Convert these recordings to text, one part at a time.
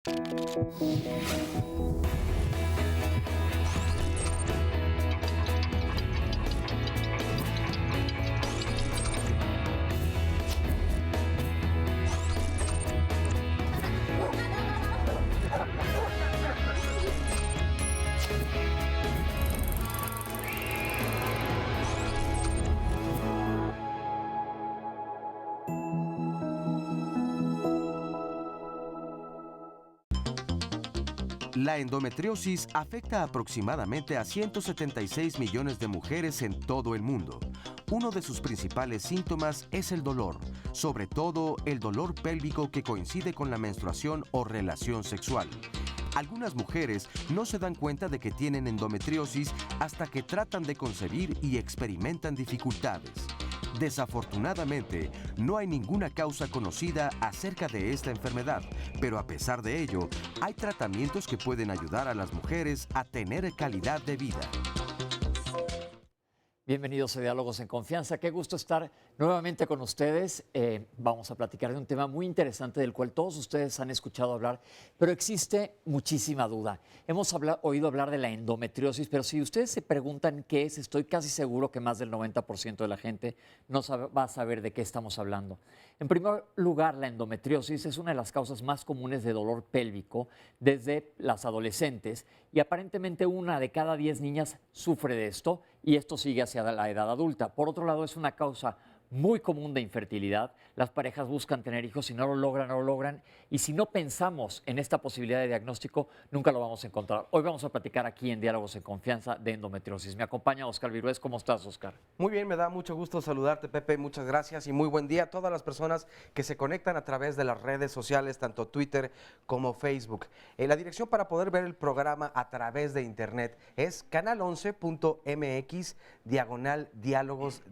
La endometriosis afecta aproximadamente a 176 millones de mujeres en todo el mundo. Uno de sus principales síntomas es el dolor, sobre todo el dolor pélvico que coincide con la menstruación o relación sexual. Algunas mujeres no se dan cuenta de que tienen endometriosis hasta que tratan de concebir y experimentan dificultades. Desafortunadamente, no hay ninguna causa conocida acerca de esta enfermedad, pero a pesar de ello, hay tratamientos que pueden ayudar a las mujeres a tener calidad de vida. Bienvenidos a Diálogos en Confianza. Qué gusto estar nuevamente con ustedes. Vamos a platicar de un tema muy interesante del cual todos ustedes han escuchado hablar, pero existe muchísima duda. Hemos oído hablar de la endometriosis, pero si ustedes se preguntan qué es, estoy casi seguro que más del 90% de la gente no va a saber de qué estamos hablando. En primer lugar, la endometriosis es una de las causas más comunes de dolor pélvico desde las adolescentes y aparentemente 1 de cada 10 niñas sufre de esto y esto sigue hacia la edad adulta. Por otro lado, es una causa muy común de infertilidad. Las parejas buscan tener hijos y no lo logran, no lo logran. Y si no pensamos en esta posibilidad de diagnóstico, nunca lo vamos a encontrar. Hoy vamos a platicar aquí en Diálogos en Confianza de endometriosis. Me acompaña Oscar Virués. ¿Cómo estás, Oscar? Muy bien, me da mucho gusto saludarte, Pepe. Muchas gracias y muy buen día a todas las personas que se conectan a través de las redes sociales, tanto Twitter como Facebook. La dirección para poder ver el programa a través de internet es canal11.mx/diálogos/.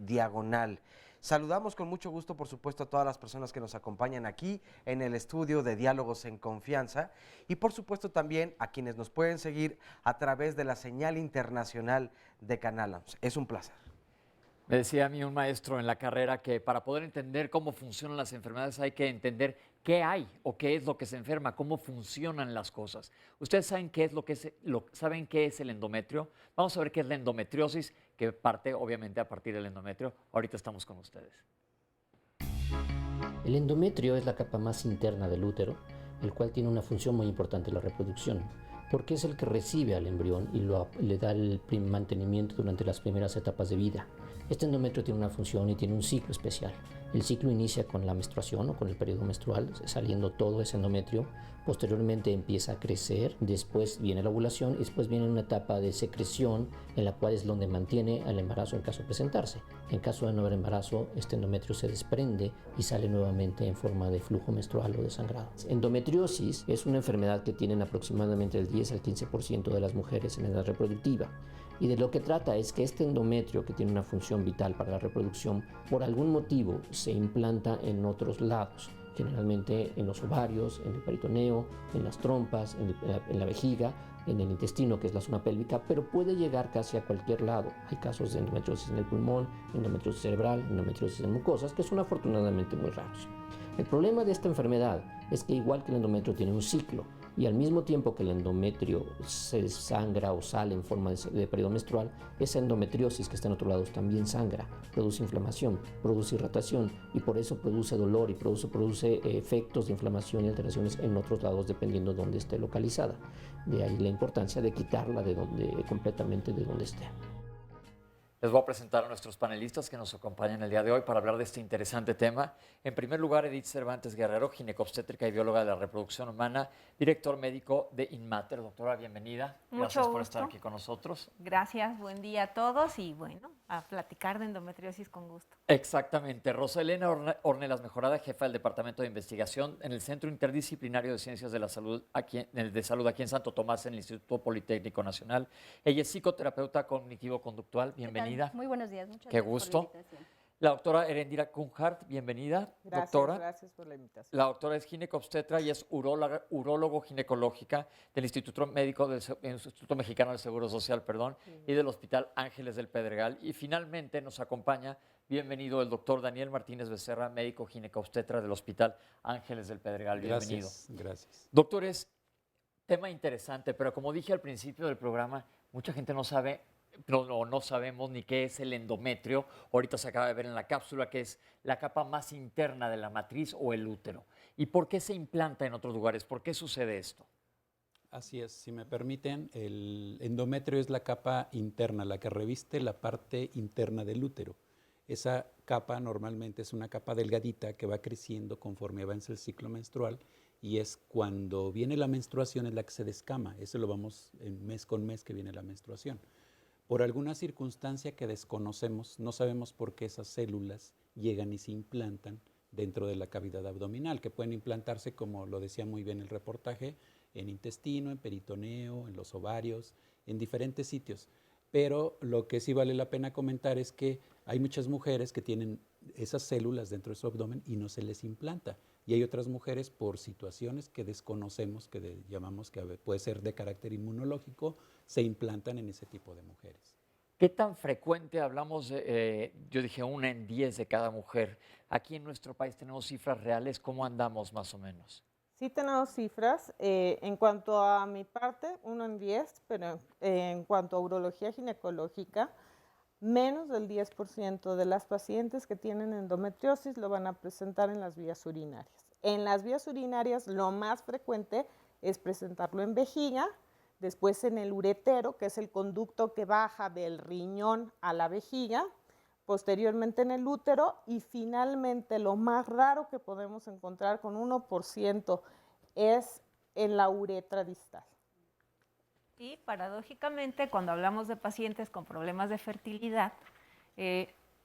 Saludamos con mucho gusto, por supuesto, a todas las personas que nos acompañan aquí en el estudio de Diálogos en Confianza y, por supuesto, también a quienes nos pueden seguir a través de la señal internacional de Canal 11. Es un placer. Me decía a mí un maestro en la carrera que para poder entender cómo funcionan las enfermedades hay que entender qué hay o qué es lo que se enferma, cómo funcionan las cosas. ¿Ustedes saben qué es saben qué es el endometrio? Vamos a ver qué es la endometriosis, que parte obviamente a partir del endometrio. Ahorita estamos con ustedes. El endometrio es la capa más interna del útero, el cual tiene una función muy importante en la reproducción, porque es el que recibe al embrión y le da el mantenimiento durante las primeras etapas de vida. Este endometrio tiene una función y tiene un ciclo especial. El ciclo inicia con la menstruación o con el periodo menstrual, saliendo todo ese endometrio. Posteriormente empieza a crecer, después viene la ovulación y después viene una etapa de secreción en la cual es donde mantiene al embarazo en caso de presentarse. En caso de no haber embarazo, este endometrio se desprende y sale nuevamente en forma de flujo menstrual o de sangrado. Endometriosis es una enfermedad que tienen aproximadamente el 10 al 15% de las mujeres en edad reproductiva. Y de lo que trata es que este endometrio, que tiene una función vital para la reproducción, por algún motivo se implanta en otros lados, generalmente en los ovarios, en el peritoneo, en las trompas, en la vejiga, en el intestino, que es la zona pélvica, pero puede llegar casi a cualquier lado. Hay casos de endometriosis en el pulmón, endometriosis cerebral, endometriosis en mucosas, que son afortunadamente muy raros. El problema de esta enfermedad es que igual que el endometrio tiene un ciclo, y al mismo tiempo que el endometrio se sangra o sale en forma de periodo menstrual, esa endometriosis que está en otro lado también sangra, produce inflamación, produce irritación y por eso produce dolor y produce efectos de inflamación y alteraciones en otros lados dependiendo de dónde esté localizada. De ahí la importancia de quitarla completamente de donde esté. Les voy a presentar a nuestros panelistas que nos acompañan el día de hoy para hablar de este interesante tema. En primer lugar, Edith Cervantes Guerrero, ginecobstétrica y bióloga de la reproducción humana, director médico de Inmater. Doctora, bienvenida. Gracias por estar aquí con nosotros. Gracias, buen día a todos y bueno, a platicar de endometriosis con gusto. Exactamente. Rosa Elena Ornelas Mejorada, jefa del Departamento de Investigación en el Centro Interdisciplinario de Ciencias de la Salud aquí en Santo Tomás, en el Instituto Politécnico Nacional. Ella es psicoterapeuta cognitivo-conductórica. Bienvenida. Muy buenos días, muchas Qué gracias gusto. por la invitación. La doctora Erendira Kunhardt, bienvenida. Gracias, doctora. Gracias por la invitación. La doctora es ginecobstetra y es urólogo ginecológica del Instituto Mexicano del Seguro Social, y del Hospital Ángeles del Pedregal. Y finalmente nos acompaña, bienvenido, el doctor Daniel Martínez Becerra, médico ginecobstetra del Hospital Ángeles del Pedregal. Bienvenido. Gracias. Doctores, Tema interesante, pero como dije al principio del programa, mucha gente no sabe, no sabemos ni qué es el endometrio. Ahorita se acaba de ver en la cápsula que es la capa más interna de la matriz o el útero. ¿Y por qué se implanta en otros lugares? ¿Por qué sucede esto? Así es, si me permiten, el endometrio es la capa interna, la que reviste la parte interna del útero. Esa capa normalmente es una capa delgadita que va creciendo conforme avanza el ciclo menstrual y es cuando viene la menstruación es la que se descama. Eso lo vamos en mes con mes que viene la menstruación. Por alguna circunstancia que desconocemos, no sabemos por qué esas células llegan y se implantan dentro de la cavidad abdominal, que pueden implantarse, como lo decía muy bien el reportaje, en intestino, en peritoneo, en los ovarios, en diferentes sitios. Pero lo que sí vale la pena comentar es que hay muchas mujeres que tienen esas células dentro de su abdomen y no se les implanta. Y hay otras mujeres por situaciones que desconocemos, que llamamos que puede ser de carácter inmunológico, se implantan en ese tipo de mujeres. ¿Qué tan frecuente hablamos? Yo dije 1 en 10 de cada mujer. Aquí en nuestro país tenemos cifras reales. ¿Cómo andamos más o menos? Sí tenemos cifras. En cuanto a mi parte, 1 en 10, pero en cuanto a urología ginecológica, menos del 10% de las pacientes que tienen endometriosis lo van a presentar en las vías urinarias. En las vías urinarias lo más frecuente es presentarlo en vejiga, después en el uretero, que es el conducto que baja del riñón a la vejiga, posteriormente en el útero y finalmente lo más raro que podemos encontrar con 1% es en la uretra distal. Y paradójicamente, cuando hablamos de pacientes con problemas de fertilidad,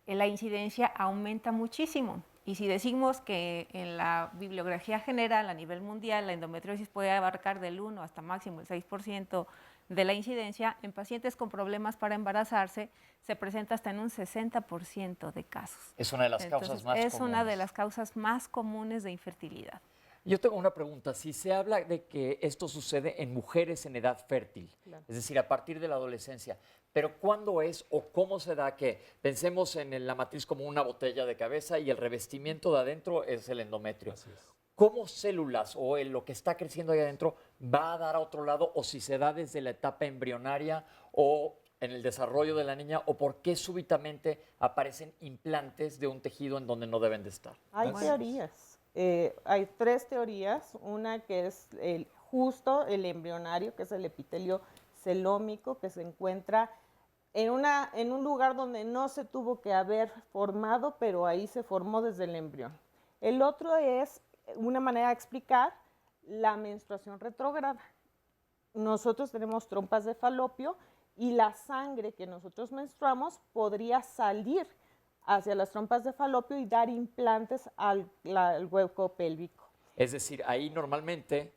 la incidencia aumenta muchísimo. Y si decimos que en la bibliografía general a nivel mundial la endometriosis puede abarcar del 1 hasta máximo el 6% de la incidencia, en pacientes con problemas para embarazarse se presenta hasta en un 60% de casos. Es una de las causas más comunes. Es una de las causas más comunes de infertilidad. Yo tengo una pregunta. Si se habla de que esto sucede en mujeres en edad fértil, Claro. es decir, a partir de la adolescencia, pero ¿cuándo es o cómo se da que pensemos en la matriz como una botella de cabeza y el revestimiento de adentro es el endometrio? Así es. ¿Cómo células o lo que está creciendo ahí adentro va a dar a otro lado o si se da desde la etapa embrionaria o en el desarrollo de la niña o por qué súbitamente aparecen implantes de un tejido en donde no deben de estar? Hay teorías. Hay 3 teorías. Una que es justo el embrionario, que es el epitelio celómico, que se encuentra en un lugar donde no se tuvo que haber formado, pero ahí se formó desde el embrión. El otro es una manera de explicar la menstruación retrógrada. Nosotros tenemos trompas de falopio y la sangre que nosotros menstruamos podría salir hacia las trompas de falopio y dar implantes al hueco pélvico. Es decir, ahí normalmente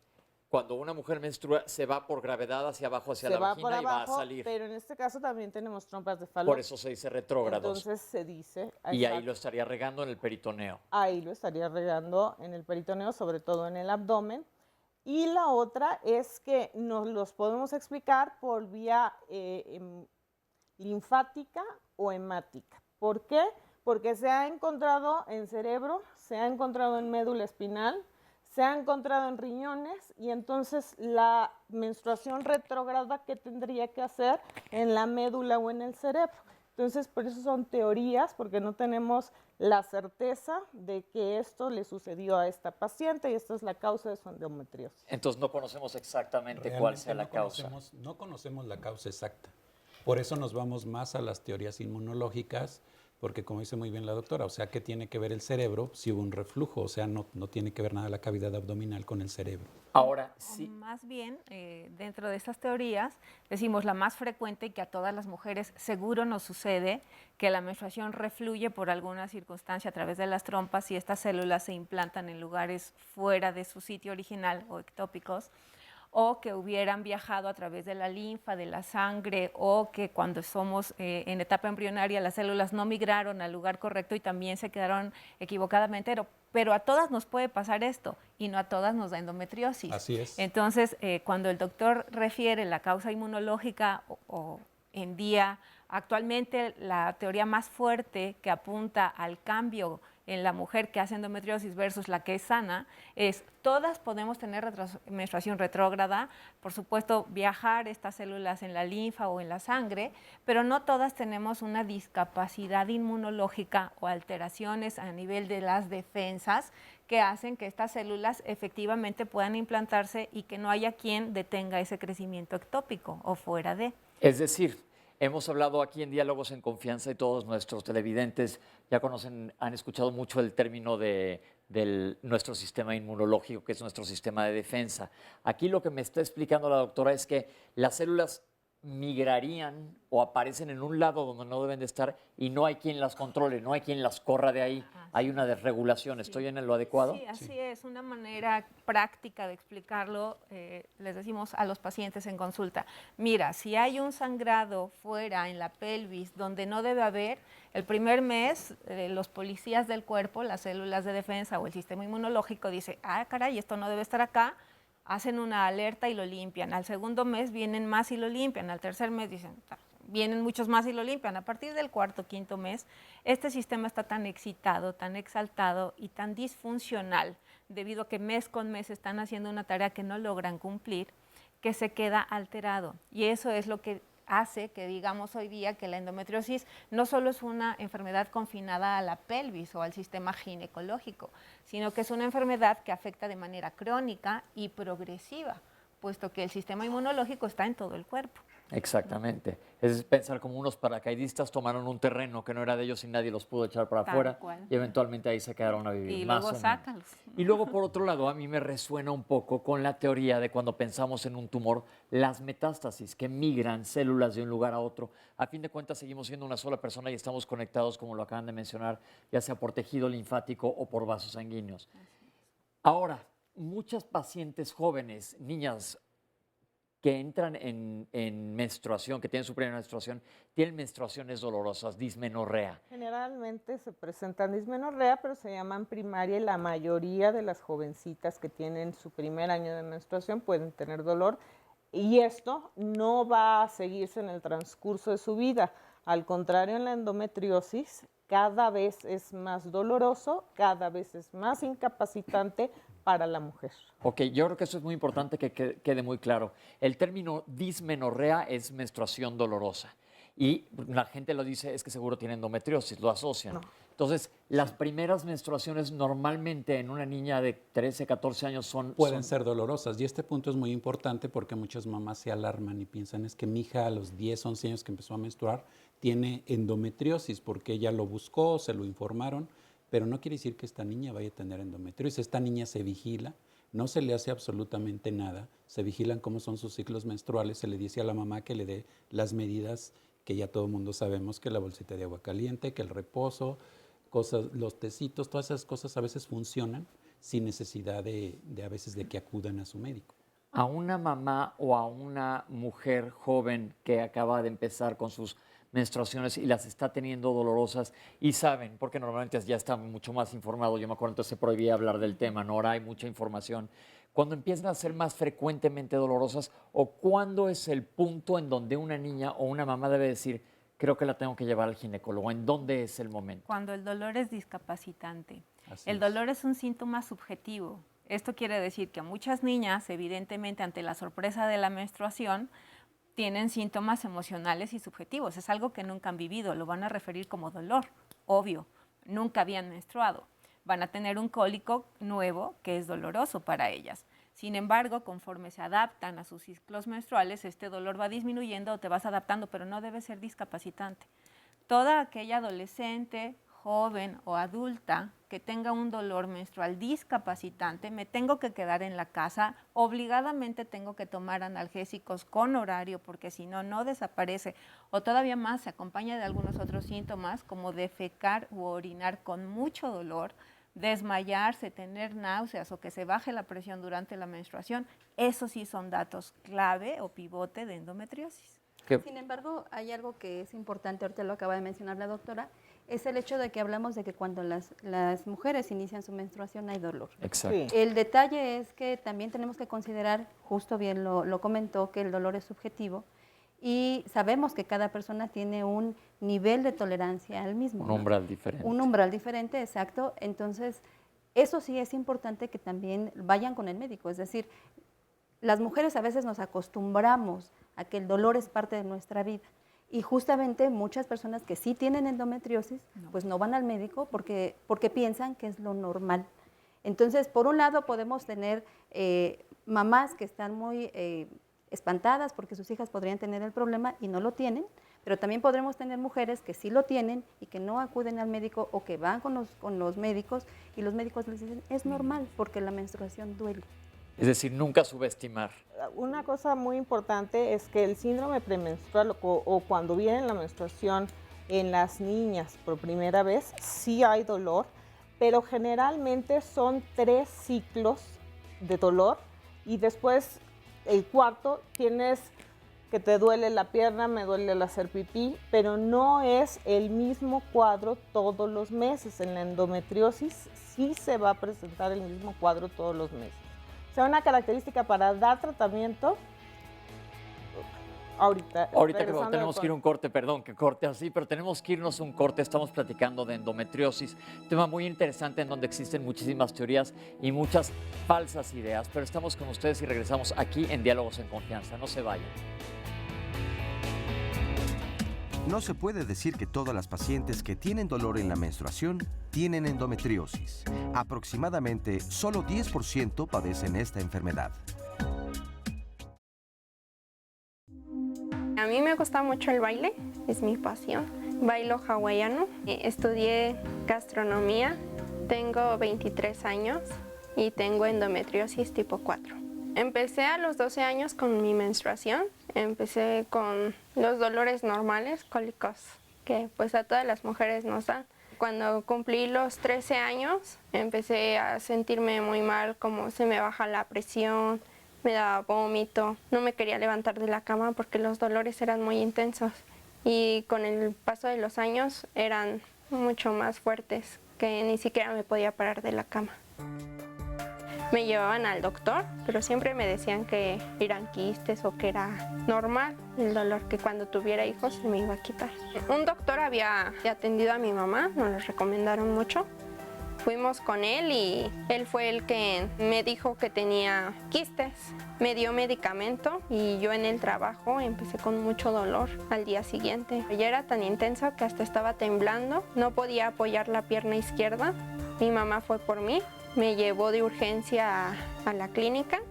cuando una mujer menstrua se va por gravedad hacia abajo, hacia Se la va vagina por y va a abajo, salir. pero en este caso también tenemos trompas de falopio. Por eso se dice retrógrados. Entonces se dice. Y ahí exacto, lo estaría regando en el peritoneo. ahí lo estaría regando en el peritoneo, sobre todo en el abdomen. Y la otra es que nos los podemos explicar por vía linfática o hemática. ¿Por qué? Porque se ha encontrado en cerebro, se ha encontrado en médula espinal, se ha encontrado en riñones y entonces la menstruación retrógrada, ¿qué tendría que hacer en la médula o en el cerebro? Entonces, por eso son teorías, porque no tenemos la certeza de que esto le sucedió a esta paciente y esta es la causa de su endometriosis. Entonces no conocemos exactamente cuál Realmente sea la causa. No conocemos la causa exacta. Por eso nos vamos más a las teorías inmunológicas, porque como dice muy bien la doctora, o sea, ¿qué tiene que ver el cerebro si hubo un reflujo? O sea, no tiene que ver nada la cavidad abdominal con el cerebro. Ahora, O sí. más bien, dentro de estas teorías, decimos la más frecuente y que a todas las mujeres seguro nos sucede, que la menstruación refluye por alguna circunstancia a través de las trompas y estas células se implantan en lugares fuera de su sitio original o ectópicos, o que hubieran viajado a través de la linfa, de la sangre, o que cuando somos en etapa embrionaria las células no migraron al lugar correcto y también se quedaron equivocadamente, pero a todas nos puede pasar esto y no a todas nos da endometriosis. Así es. Entonces, cuando el doctor refiere la causa inmunológica o en día, actualmente la teoría más fuerte que apunta al cambio en la mujer que hace endometriosis versus la que es sana, es todas podemos tener menstruación retrógrada, por supuesto viajar estas células en la linfa o en la sangre, pero no todas tenemos una discapacidad inmunológica o alteraciones a nivel de las defensas que hacen que estas células efectivamente puedan implantarse y que no haya quien detenga ese crecimiento ectópico o fuera de. Es decir, hemos hablado aquí en Diálogos en Confianza y todos nuestros televidentes ya conocen, han escuchado mucho el término de nuestro sistema inmunológico, que es nuestro sistema de defensa. Aquí lo que me está explicando la doctora es que las células migrarían o aparecen en un lado donde no deben de estar y no hay quien las controle, no hay quien las corra de ahí. Hay una desregulación. ¿Estoy en lo adecuado? Sí, así es. Una manera práctica de explicarlo, les decimos a los pacientes en consulta, mira, si hay un sangrado fuera en la pelvis donde no debe haber, el primer mes los policías del cuerpo, las células de defensa o el sistema inmunológico dice, ah, caray, esto no debe estar acá, hacen una alerta y lo limpian. Al segundo mes vienen más y lo limpian. Al tercer mes dicen, vienen muchos más y lo limpian. A partir del cuarto, quinto mes, este sistema está tan excitado, tan exaltado y tan disfuncional, debido a que mes con mes están haciendo una tarea que no logran cumplir, que se queda alterado. Y eso es lo que hace que digamos hoy día que la endometriosis no solo es una enfermedad confinada a la pelvis o al sistema ginecológico, sino que es una enfermedad que afecta de manera crónica y progresiva, puesto que el sistema inmunológico está en todo el cuerpo. Exactamente. Es pensar como unos paracaidistas tomaron un terreno que no era de ellos y nadie los pudo echar para afuera y eventualmente ahí se quedaron a vivir. Y más luego o sácalos. menos. Y luego, por otro lado, a mí me resuena un poco con la teoría de cuando pensamos en un tumor, las metástasis que migran células de un lugar a otro. A fin de cuentas, seguimos siendo una sola persona y estamos conectados, como lo acaban de mencionar, ya sea por tejido linfático o por vasos sanguíneos. Ahora, muchas pacientes jóvenes, niñas, que entran en menstruación, que tienen su primera menstruación, tienen menstruaciones dolorosas, dismenorrea. Generalmente se presentan dismenorrea, pero se llaman primaria y la mayoría de las jovencitas que tienen su primer año de menstruación pueden tener dolor y esto no va a seguirse en el transcurso de su vida. Al contrario, en la endometriosis cada vez es más doloroso, cada vez es más incapacitante para la mujer. Ok, yo creo que eso es muy importante que quede muy claro. El término dismenorrea es menstruación dolorosa. Y la gente lo dice, es que seguro tiene endometriosis, lo asocian. No. Entonces, las primeras menstruaciones normalmente en una niña de 13, 14 años pueden ser dolorosas. Y este punto es muy importante porque muchas mamás se alarman y piensan es que mi hija a los 10, 11 años que empezó a menstruar tiene endometriosis porque ella lo buscó, se lo informaron, pero no quiere decir que esta niña vaya a tener endometriosis. Esta niña se vigila, no se le hace absolutamente nada, se vigilan cómo son sus ciclos menstruales, se le dice a la mamá que le dé las medidas que ya todo el mundo sabemos, que la bolsita de agua caliente, que el reposo, cosas, los tecitos, todas esas cosas a veces funcionan sin necesidad de a veces de que acudan a su médico. A una mamá o a una mujer joven que acaba de empezar con sus menstruaciones y las está teniendo dolorosas y saben, porque normalmente ya está mucho más informado, yo me acuerdo entonces se prohibía hablar del tema, ¿no? Ahora hay mucha información. Cuando empiezan a ser más frecuentemente dolorosas o cuándo es el punto en donde una niña o una mamá debe decir, creo que la tengo que llevar al ginecólogo, ¿en dónde es el momento? Cuando el dolor es discapacitante. Así El es. dolor es un síntoma subjetivo. Esto quiere decir que muchas niñas, evidentemente, ante la sorpresa de la menstruación, tienen síntomas emocionales y subjetivos. Es algo que nunca han vivido, lo van a referir como dolor, obvio, nunca habían menstruado. Van a tener un cólico nuevo que es doloroso para ellas. Sin embargo, conforme se adaptan a sus ciclos menstruales, este dolor va disminuyendo o te vas adaptando, pero no debe ser discapacitante. Toda aquella adolescente, joven o adulta que tenga un dolor menstrual discapacitante, me tengo que quedar en la casa, obligadamente tengo que tomar analgésicos con horario porque si no, no desaparece. O todavía más, se acompaña de algunos otros síntomas como defecar u orinar con mucho dolor, desmayarse, tener náuseas o que se baje la presión durante la menstruación. Esos sí son datos clave o pivote de endometriosis. Sin embargo, hay algo que es importante, ahorita lo acaba de mencionar la doctora, es el hecho de que hablamos de que cuando las mujeres inician su menstruación hay dolor. Exacto. Sí. El detalle es que también tenemos que considerar, justo bien lo comentó, que el dolor es subjetivo y sabemos que cada persona tiene un nivel de tolerancia al mismo. Un umbral diferente. Un umbral diferente, exacto. Entonces, eso sí es importante que también vayan con el médico. Es decir, las mujeres a veces nos acostumbramos a que el dolor es parte de nuestra vida. Y justamente muchas personas que sí tienen endometriosis, pues no van al médico porque piensan que es lo normal. Entonces, por un lado podemos tener mamás que están muy espantadas porque sus hijas podrían tener el problema y no lo tienen, pero también podremos tener mujeres que sí lo tienen y que no acuden al médico o que van con los médicos y los médicos les dicen, es normal porque la menstruación duele. Es decir, nunca subestimar. Una cosa muy importante es que el síndrome premenstrual o cuando viene la menstruación en las niñas por primera vez, sí hay dolor, pero generalmente son 3 ciclos de dolor y después el cuarto tienes que te duele la pierna, me duele al hacer pipí, pero no es el mismo cuadro todos los meses. En la endometriosis sí se va a presentar el mismo cuadro todos los meses. O sea, una característica para dar tratamiento, ahorita que tenemos que ir a un corte, perdón que corte así, pero tenemos que irnos a un corte. Estamos platicando de endometriosis, tema muy interesante en donde existen muchísimas teorías y muchas falsas ideas, pero estamos con ustedes y regresamos aquí en Diálogos en Confianza. No se vayan. No se puede decir que todas las pacientes que tienen dolor en la menstruación tienen endometriosis. Aproximadamente solo 10% padecen esta enfermedad. A mí me gusta mucho el baile, es mi pasión. Bailo hawaiano, estudié gastronomía, tengo 23 años y tengo endometriosis tipo 4. Empecé a los 12 años con mi menstruación, empecé con los dolores normales, cólicos, que pues a todas las mujeres nos dan. Cuando cumplí los 13 años, empecé a sentirme muy mal, como se me baja la presión, me daba vómito, no me quería levantar de la cama porque los dolores eran muy intensos y con el paso de los años eran mucho más fuertes, que ni siquiera me podía parar de la cama. Me llevaban al doctor, pero siempre me decían que eran quistes o que era normal el dolor, que cuando tuviera hijos se me iba a quitar. Un doctor había atendido a mi mamá, nos lo recomendaron mucho. Fuimos con él y él fue el que me dijo que tenía quistes. Me dio medicamento y yo en el trabajo empecé con mucho dolor al día siguiente. Ya era tan intenso que hasta estaba temblando, no podía apoyar la pierna izquierda. Mi mamá fue por mí. Me llevó de urgencia a la clínica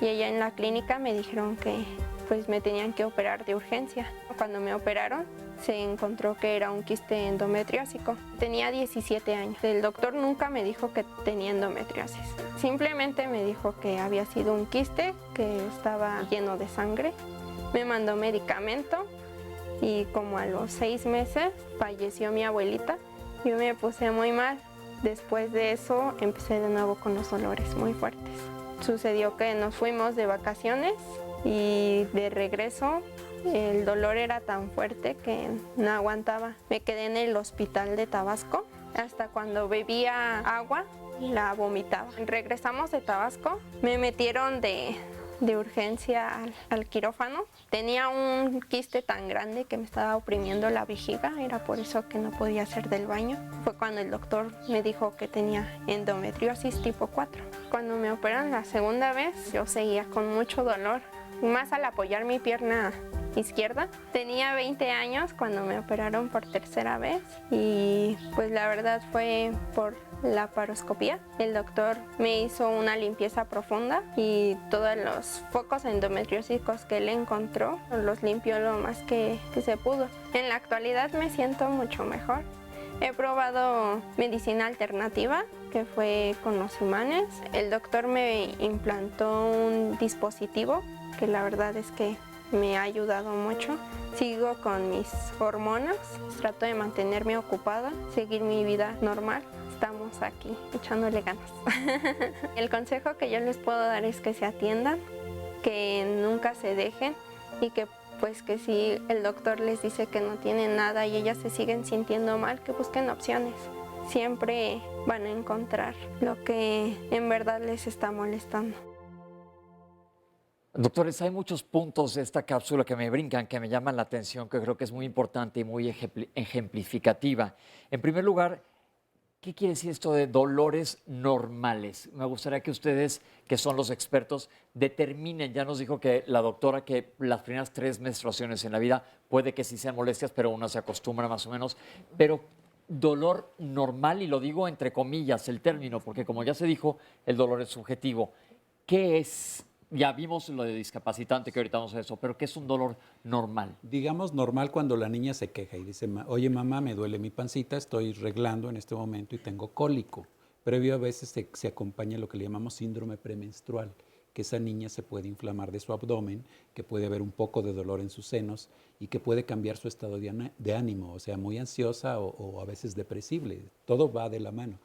y allá en la clínica me dijeron que pues me tenían que operar de urgencia. Cuando me operaron se encontró que era un quiste endometriósico. Tenía 17 años. El doctor nunca me dijo que tenía endometriosis. Simplemente me dijo que había sido un quiste, que estaba lleno de sangre. Me mandó medicamento y como a los 6 meses falleció mi abuelita. Yo me puse muy mal. Después de eso empecé de nuevo con los dolores muy fuertes. Sucedió que nos fuimos de vacaciones y de regreso el dolor era tan fuerte que no aguantaba. Me quedé en el hospital de Tabasco. Hasta cuando bebía agua la vomitaba. Regresamos de Tabasco, me metieron de urgencia al quirófano. Tenía un quiste tan grande que me estaba oprimiendo la vejiga, era por eso que no podía hacer del baño. Fue cuando el doctor me dijo que tenía endometriosis tipo 4. Cuando me operaron la segunda vez, yo seguía con mucho dolor, más al apoyar mi pierna izquierda. Tenía 20 años cuando me operaron por tercera vez y pues la verdad fue por la laparoscopía. El doctor me hizo una limpieza profunda y todos los focos endometriósicos que él encontró los limpió lo más que se pudo. En la actualidad me siento mucho mejor. He probado medicina alternativa, que fue con los imanes. El doctor me implantó un dispositivo que la verdad es que me ha ayudado mucho. Sigo con mis hormonas, trato de mantenerme ocupada, seguir mi vida normal. Estamos aquí echándole ganas. El consejo que yo les puedo dar es que se atiendan, que nunca se dejen y que pues que si el doctor les dice que no tienen nada y ellas se siguen sintiendo mal, que busquen opciones. Siempre van a encontrar lo que en verdad les está molestando. Doctores, hay muchos puntos de esta cápsula que me brincan, que me llaman la atención, que creo que es muy importante y muy ejemplificativa. En primer lugar, ¿qué quiere decir esto de dolores normales? Me gustaría que ustedes, que son los expertos, determinen. Ya nos dijo que la doctora que las primeras 3 menstruaciones en la vida puede que sí sean molestias, pero uno se acostumbra más o menos. Pero dolor normal, y lo digo entre comillas el término, porque como ya se dijo, el dolor es subjetivo. ¿Qué es? Ya vimos lo de discapacitante, que ahorita vamos a eso, pero ¿qué es un dolor normal? Digamos normal cuando la niña se queja y dice, oye mamá, me duele mi pancita, estoy reglando en este momento y tengo cólico. Previo a veces se acompaña lo que le llamamos síndrome premenstrual, que esa niña se puede inflamar de su abdomen, que puede haber un poco de dolor en sus senos y que puede cambiar su estado de ánimo, o sea, muy ansiosa o a veces depresible. Todo va de la mano.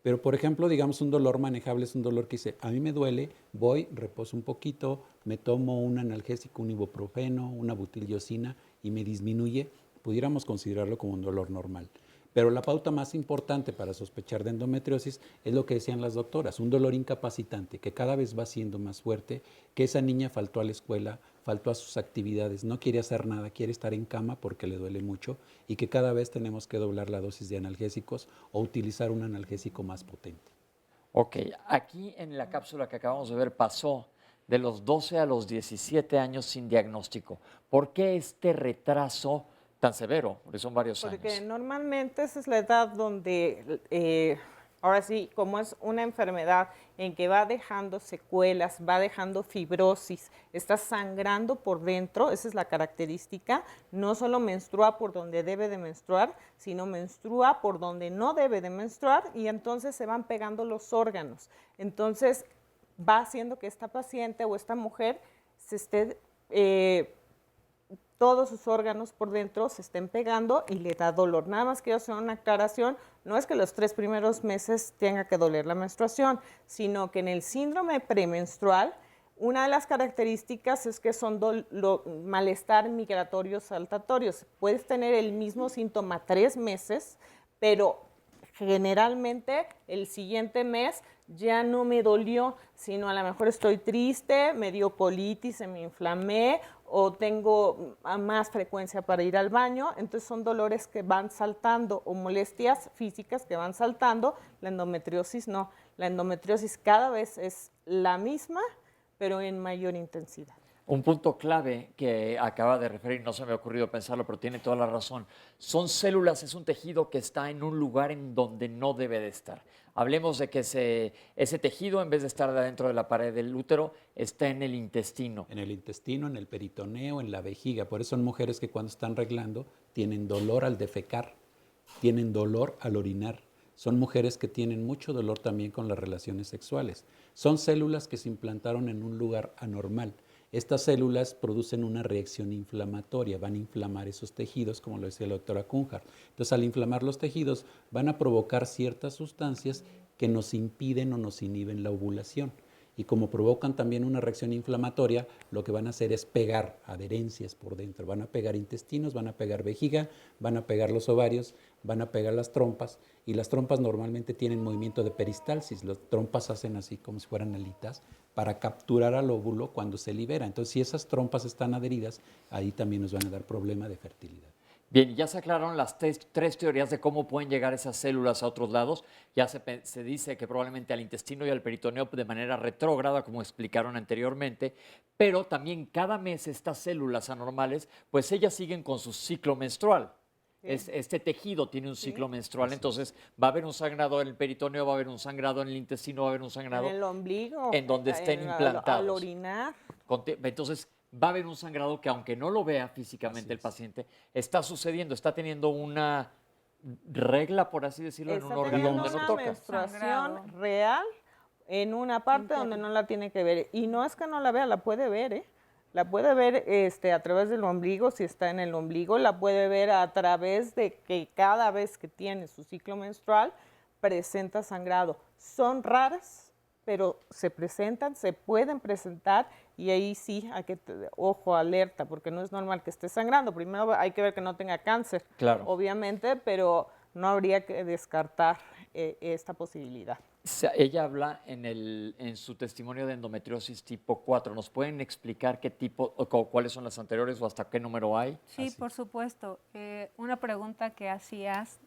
Pero, por ejemplo, digamos, un dolor manejable es un dolor que dice, a mí me duele, voy, reposo un poquito, me tomo un analgésico, un ibuprofeno, una butilosina y me disminuye, pudiéramos considerarlo como un dolor normal. Pero la pauta más importante para sospechar de endometriosis es lo que decían las doctoras, un dolor incapacitante que cada vez va siendo más fuerte, que esa niña faltó a la escuela, faltó a sus actividades, no quiere hacer nada, quiere estar en cama porque le duele mucho y que cada vez tenemos que doblar la dosis de analgésicos o utilizar un analgésico más potente. Ok, aquí en la cápsula que acabamos de ver pasó de los 12 a los 17 años sin diagnóstico. ¿Por qué este retraso tan severo? Porque son varios años. Porque normalmente esa es la edad donde, ahora sí, como es una enfermedad en que va dejando secuelas, va dejando fibrosis, está sangrando por dentro, esa es la característica, no solo menstrua por donde debe de menstruar, sino menstrua por donde no debe de menstruar y entonces se van pegando los órganos. Entonces va haciendo que esta paciente o esta mujer se esté... todos sus órganos por dentro se estén pegando y le da dolor. Nada más quiero hacer una aclaración, no es que los 3 primeros meses tenga que doler la menstruación, sino que en el síndrome premenstrual, una de las características es que son malestar migratorios saltatorios. Puedes tener el mismo síntoma 3 meses, pero generalmente el siguiente mes ya no me dolió, sino a lo mejor estoy triste, me dio colitis, se me inflamé o tengo más frecuencia para ir al baño, entonces son dolores que van saltando o molestias físicas que van saltando. La endometriosis no, la endometriosis cada vez es la misma, pero en mayor intensidad. Un punto clave que acaba de referir, no se me ha ocurrido pensarlo, pero tiene toda la razón. Son células, es un tejido que está en un lugar en donde no debe de estar. Hablemos de que ese tejido, en vez de estar dentro de la pared del útero, está en el intestino. En el intestino, en el peritoneo, en la vejiga. Por eso son mujeres que cuando están reglando tienen dolor al defecar, tienen dolor al orinar. Son mujeres que tienen mucho dolor también con las relaciones sexuales. Son células que se implantaron en un lugar anormal. Estas células producen una reacción inflamatoria, van a inflamar esos tejidos, como lo decía la doctora Cunhart. Entonces, al inflamar los tejidos, van a provocar ciertas sustancias que nos impiden o nos inhiben la ovulación. Y como provocan también una reacción inflamatoria, lo que van a hacer es pegar adherencias por dentro. Van a pegar intestinos, van a pegar vejiga, van a pegar los ovarios, van a pegar las trompas. Y las trompas normalmente tienen movimiento de peristalsis. Las trompas hacen así como si fueran alitas para capturar al óvulo cuando se libera. Entonces, si esas trompas están adheridas, ahí también nos van a dar problema de fertilidad. Bien, ya se aclararon las 3 teorías de cómo pueden llegar esas células a otros lados. Ya se dice que probablemente al intestino y al peritoneo de manera retrógrada, como explicaron anteriormente, pero también cada mes estas células anormales, pues ellas siguen con su ciclo menstrual. Este tejido tiene un ciclo menstrual, entonces va a haber un sangrado en el peritoneo, va a haber un sangrado en el intestino, va a haber un sangrado en el ombligo, en donde estén implantados. Al orinar. Entonces va a haber un sangrado que aunque no lo vea físicamente el paciente, está sucediendo, está teniendo una regla, por así decirlo, en un órgano donde no toca. Una menstruación real en una parte donde no la tiene que ver. Y no es que no la vea, la puede ver, ¿eh? La puede ver a través del ombligo, si está en el ombligo, la puede ver a través de que cada vez que tiene su ciclo menstrual presenta sangrado. Son raras, pero se presentan, se pueden presentar y ahí sí hay que, ojo, alerta, porque no es normal que esté sangrando. Primero hay que ver que no tenga cáncer, claro, obviamente, pero no habría que descartar esta posibilidad. Ella habla en su testimonio de endometriosis tipo 4. ¿Nos pueden explicar qué tipo, cuáles son las anteriores o hasta qué número hay? Sí, por supuesto. Una pregunta que hacías,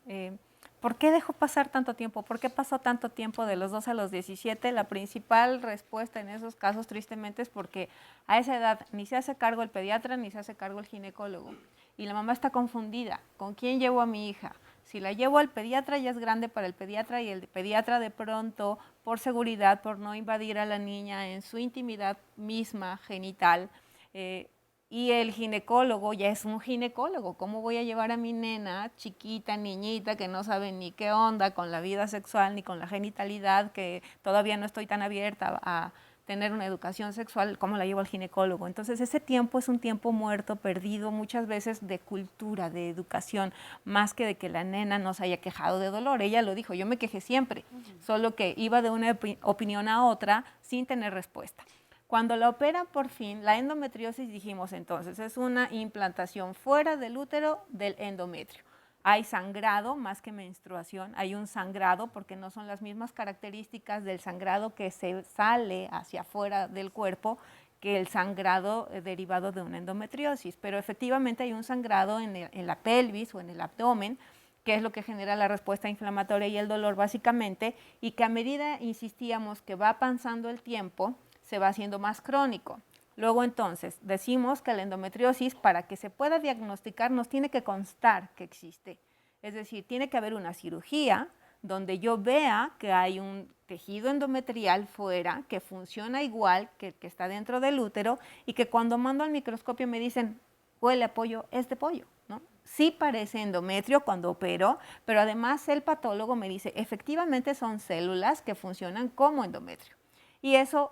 ¿por qué dejó pasar tanto tiempo? ¿Por qué pasó tanto tiempo de los 2 a los 17? La principal respuesta en esos casos, tristemente, es porque a esa edad ni se hace cargo el pediatra ni se hace cargo el ginecólogo. Y la mamá está confundida. ¿Con quién llevo a mi hija? Si la llevo al pediatra, ya es grande para el pediatra y el pediatra de pronto, por seguridad, por no invadir a la niña en su intimidad misma genital, y el ginecólogo ya es un ginecólogo. ¿Cómo voy a llevar a mi nena chiquita, niñita, que no sabe ni qué onda con la vida sexual ni con la genitalidad, que todavía no estoy tan abierta a tener una educación sexual, cómo la llevo al ginecólogo? Entonces ese tiempo es un tiempo muerto, perdido muchas veces de cultura, de educación, más que de que la nena no se haya quejado de dolor. Ella lo dijo, yo me quejé siempre, solo que iba de una opinión a otra sin tener respuesta. Cuando la operan por fin, la endometriosis, dijimos entonces, es una implantación fuera del útero del endometrio. Hay sangrado más que menstruación, hay un sangrado porque no son las mismas características del sangrado que se sale hacia afuera del cuerpo que el sangrado derivado de una endometriosis, pero efectivamente hay un sangrado en la pelvis o en el abdomen, que es lo que genera la respuesta inflamatoria y el dolor básicamente, y que a medida, insistíamos, que va pasando el tiempo, se va haciendo más crónico. Luego entonces decimos que la endometriosis, para que se pueda diagnosticar, nos tiene que constar que existe. Es decir, tiene que haber una cirugía donde yo vea que hay un tejido endometrial fuera que funciona igual que el que está dentro del útero y que cuando mando al microscopio me dicen, huele a pollo, es de pollo, ¿no? Sí parece endometrio cuando opero, pero además el patólogo me dice, efectivamente son células que funcionan como endometrio. Y eso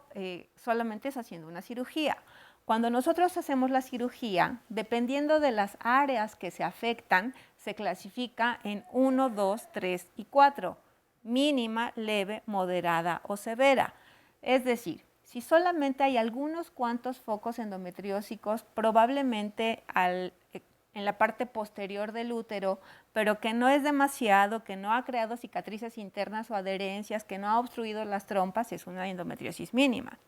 solamente es haciendo una cirugía. Cuando nosotros hacemos la cirugía, dependiendo de las áreas que se afectan, se clasifica en 1, 2, 3 y 4, mínima, leve, moderada o severa. Es decir, si solamente hay algunos cuantos focos endometriósicos, probablemente en la parte posterior del útero, pero que no es demasiado, que no ha creado cicatrices internas o adherencias, que no ha obstruido las trompas, es una endometriosis mínima.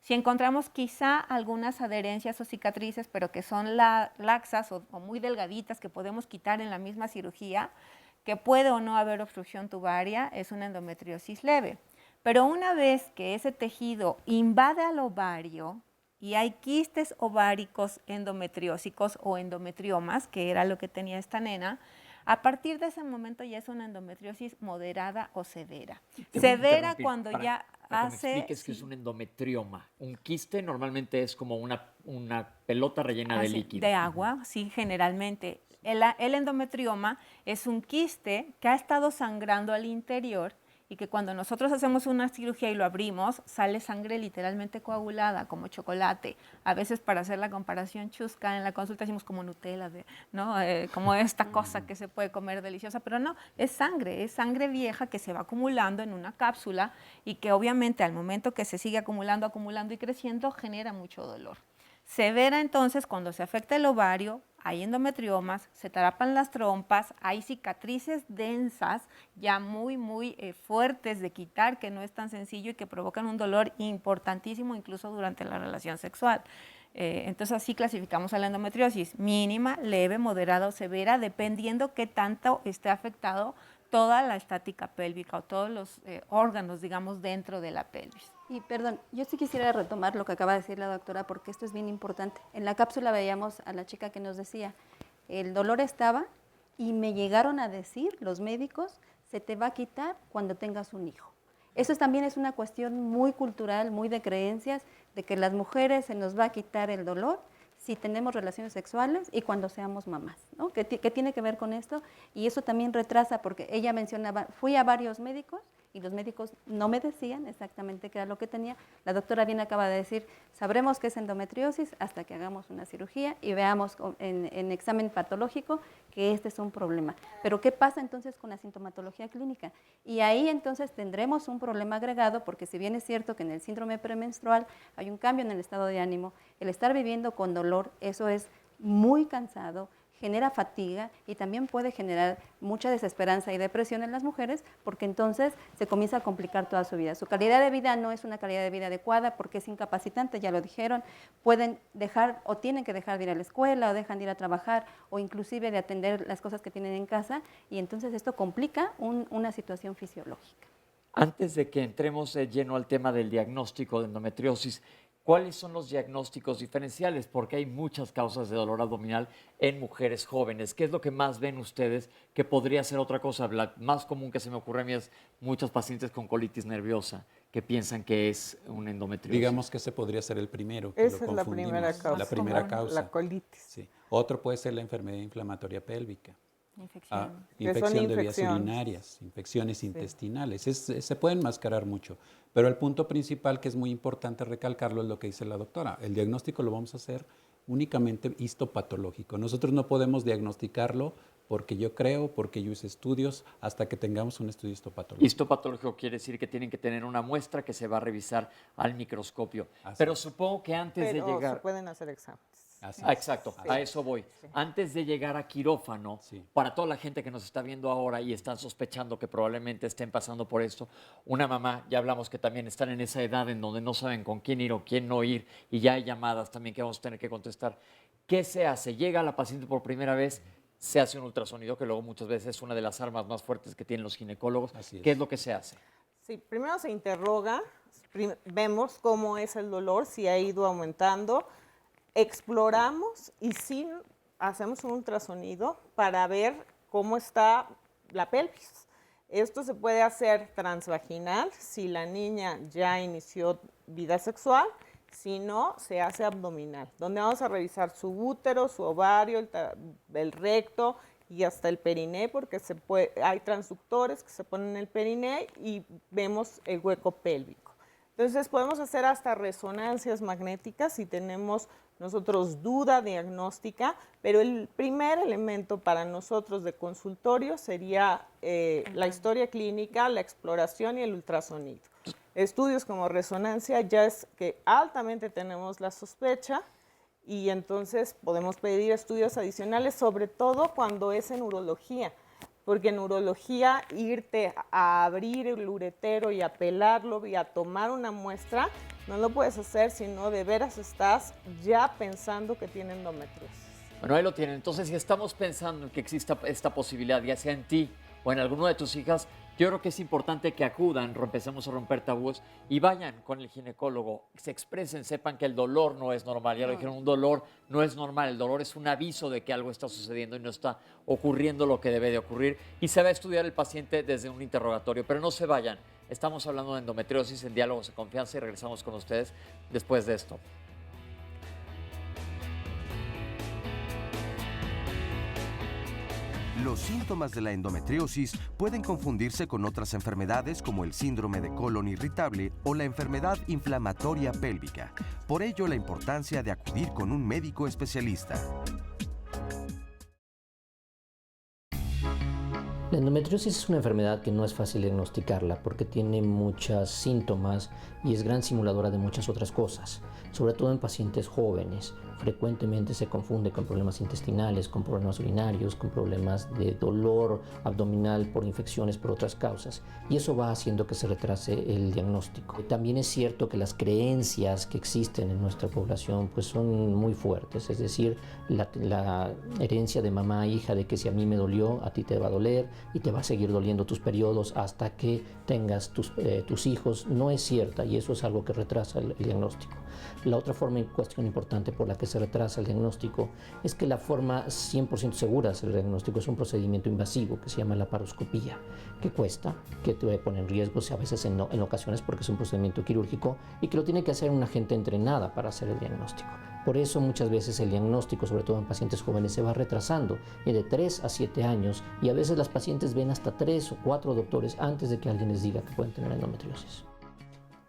Si encontramos quizá algunas adherencias o cicatrices, pero que son laxas o muy delgaditas, que podemos quitar en la misma cirugía, que puede o no haber obstrucción tubaria, es una endometriosis leve. Pero una vez que ese tejido invade al ovario, y hay quistes ováricos endometriósicos o endometriomas, que era lo que tenía esta nena, a partir de ese momento ya es una endometriosis moderada o severa. Severa cuando ya hace... Que me expliques qué es un endometrioma. Un quiste normalmente es como una pelota rellena de líquido. De agua, sí, generalmente. El endometrioma es un quiste que ha estado sangrando al interior y que cuando nosotros hacemos una cirugía y lo abrimos, sale sangre literalmente coagulada, como chocolate. A veces, para hacer la comparación chusca, en la consulta decimos como Nutella, ¿no? Como esta cosa que se puede comer deliciosa, pero no, es sangre vieja que se va acumulando en una cápsula y que obviamente al momento que se sigue acumulando y creciendo, genera mucho dolor. Severa entonces cuando se afecta el ovario, hay endometriomas, se tapan las trompas, hay cicatrices densas, ya muy fuertes de quitar, que no es tan sencillo y que provocan un dolor importantísimo incluso durante la relación sexual. Entonces así clasificamos a la endometriosis, mínima, leve, moderada o severa, dependiendo qué tanto esté afectado toda la estática pélvica o todos los órganos, digamos, dentro de la pelvis. Y perdón, yo sí quisiera retomar lo que acaba de decir la doctora, porque esto es bien importante. En la cápsula veíamos a la chica que nos decía, el dolor estaba y me llegaron a decir los médicos, se te va a quitar cuando tengas un hijo. Eso también es una cuestión muy cultural, muy de creencias, de que las mujeres se nos va a quitar el dolor si tenemos relaciones sexuales y cuando seamos mamás, ¿no? ¿Qué tiene que ver con esto? Y eso también retrasa, porque ella mencionaba, fui a varios médicos y los médicos no me decían exactamente qué era lo que tenía. La doctora bien acaba de decir, sabremos que es endometriosis hasta que hagamos una cirugía y veamos en examen patológico que este es un problema. Pero ¿qué pasa entonces con la sintomatología clínica? Y ahí entonces tendremos un problema agregado, porque si bien es cierto que en el síndrome premenstrual hay un cambio en el estado de ánimo, el estar viviendo con dolor, eso es muy cansado, genera fatiga y también puede generar mucha desesperanza y depresión en las mujeres, porque entonces se comienza a complicar toda su vida. Su calidad de vida no es una calidad de vida adecuada porque es incapacitante, ya lo dijeron, pueden dejar o tienen que dejar de ir a la escuela o dejan de ir a trabajar o inclusive de atender las cosas que tienen en casa, y entonces esto complica una situación fisiológica. Antes de que entremos de lleno al tema del diagnóstico de endometriosis, ¿cuáles son los diagnósticos diferenciales? Porque hay muchas causas de dolor abdominal en mujeres jóvenes. ¿Qué es lo que más ven ustedes que podría ser otra cosa? La más común que se me ocurre a mí es muchos pacientes con colitis nerviosa que piensan que es un endometriosis. Digamos que ese podría ser el primero. Que Esa es la primera causa. La primera causa. La colitis. Sí. Otro puede ser la enfermedad inflamatoria pélvica. Infección. Infección de vías urinarias, infecciones intestinales. Se pueden enmascarar mucho. Pero el punto principal, que es muy importante recalcarlo, es lo que dice la doctora. El diagnóstico lo vamos a hacer únicamente histopatológico. Nosotros no podemos diagnosticarlo porque yo hice estudios, hasta que tengamos un estudio histopatológico. Histopatológico quiere decir que tienen que tener una muestra que se va a revisar al microscopio. Pero supongo que antes de llegar... se pueden hacer exámenes. Exacto, a eso voy. Sí. Antes de llegar a quirófano, para toda la gente que nos está viendo ahora y están sospechando que probablemente estén pasando por esto, una mamá, ya hablamos que también están en esa edad en donde no saben con quién ir o quién no ir, y ya hay llamadas también que vamos a tener que contestar. ¿Qué se hace? Llega la paciente por primera vez, se hace un ultrasonido, que luego muchas veces es una de las armas más fuertes que tienen los ginecólogos. ¿Qué es lo que se hace? Sí, primero se interroga, vemos cómo es el dolor, si ha ido aumentando. Exploramos y sí hacemos un ultrasonido para ver cómo está la pelvis. Esto se puede hacer transvaginal si la niña ya inició vida sexual, si no, se hace abdominal, donde vamos a revisar su útero, su ovario, el recto y hasta el periné, porque hay transductores que se ponen en el periné y vemos el hueco pélvico. Entonces podemos hacer hasta resonancias magnéticas si tenemos nosotros duda diagnóstica, pero el primer elemento para nosotros de consultorio sería la historia clínica, la exploración y el ultrasonido. Estudios como resonancia ya es que altamente tenemos la sospecha y entonces podemos pedir estudios adicionales, sobre todo cuando es en urología. Porque en urología irte a abrir el uretero y a pelarlo y a tomar una muestra, no lo puedes hacer si no de veras estás ya pensando que tiene endometriosis. Bueno, ahí lo tienen. Entonces, si estamos pensando en que exista esta posibilidad, ya sea en ti o en alguna de tus hijas, yo creo que es importante que acudan, empecemos a romper tabúes y vayan con el ginecólogo, se expresen, sepan que el dolor no es normal. Ya lo dijeron, un dolor no es normal, el dolor es un aviso de que algo está sucediendo y no está ocurriendo lo que debe de ocurrir. Y se va a estudiar el paciente desde un interrogatorio, pero no se vayan. Estamos hablando de endometriosis en Diálogos de Confianza y regresamos con ustedes después de esto. Los síntomas de la endometriosis pueden confundirse con otras enfermedades como el síndrome de colon irritable o la enfermedad inflamatoria pélvica. Por ello, la importancia de acudir con un médico especialista. La endometriosis es una enfermedad que no es fácil diagnosticarla porque tiene muchos síntomas y es gran simuladora de muchas otras cosas, sobre todo en pacientes jóvenes. Frecuentemente se confunde con problemas intestinales, con problemas urinarios, con problemas de dolor abdominal por infecciones por otras causas, y eso va haciendo que se retrase el diagnóstico. También es cierto que las creencias que existen en nuestra población pues son muy fuertes, es decir, la herencia de mamá a hija de que si a mí me dolió, a ti te va a doler y te va a seguir doliendo tus periodos hasta que tengas tus hijos, no es cierta, y eso es algo que retrasa el diagnóstico. La otra cuestión importante por la que se retrasa el diagnóstico es que la forma 100% segura de hacer el diagnóstico es un procedimiento invasivo que se llama laparoscopía, que cuesta, que te pone en riesgo a veces en ocasiones porque es un procedimiento quirúrgico y que lo tiene que hacer una gente entrenada para hacer el diagnóstico. Por eso muchas veces el diagnóstico, sobre todo en pacientes jóvenes, se va retrasando de 3 a 7 años y a veces las pacientes ven hasta 3 o 4 doctores antes de que alguien les diga que pueden tener endometriosis.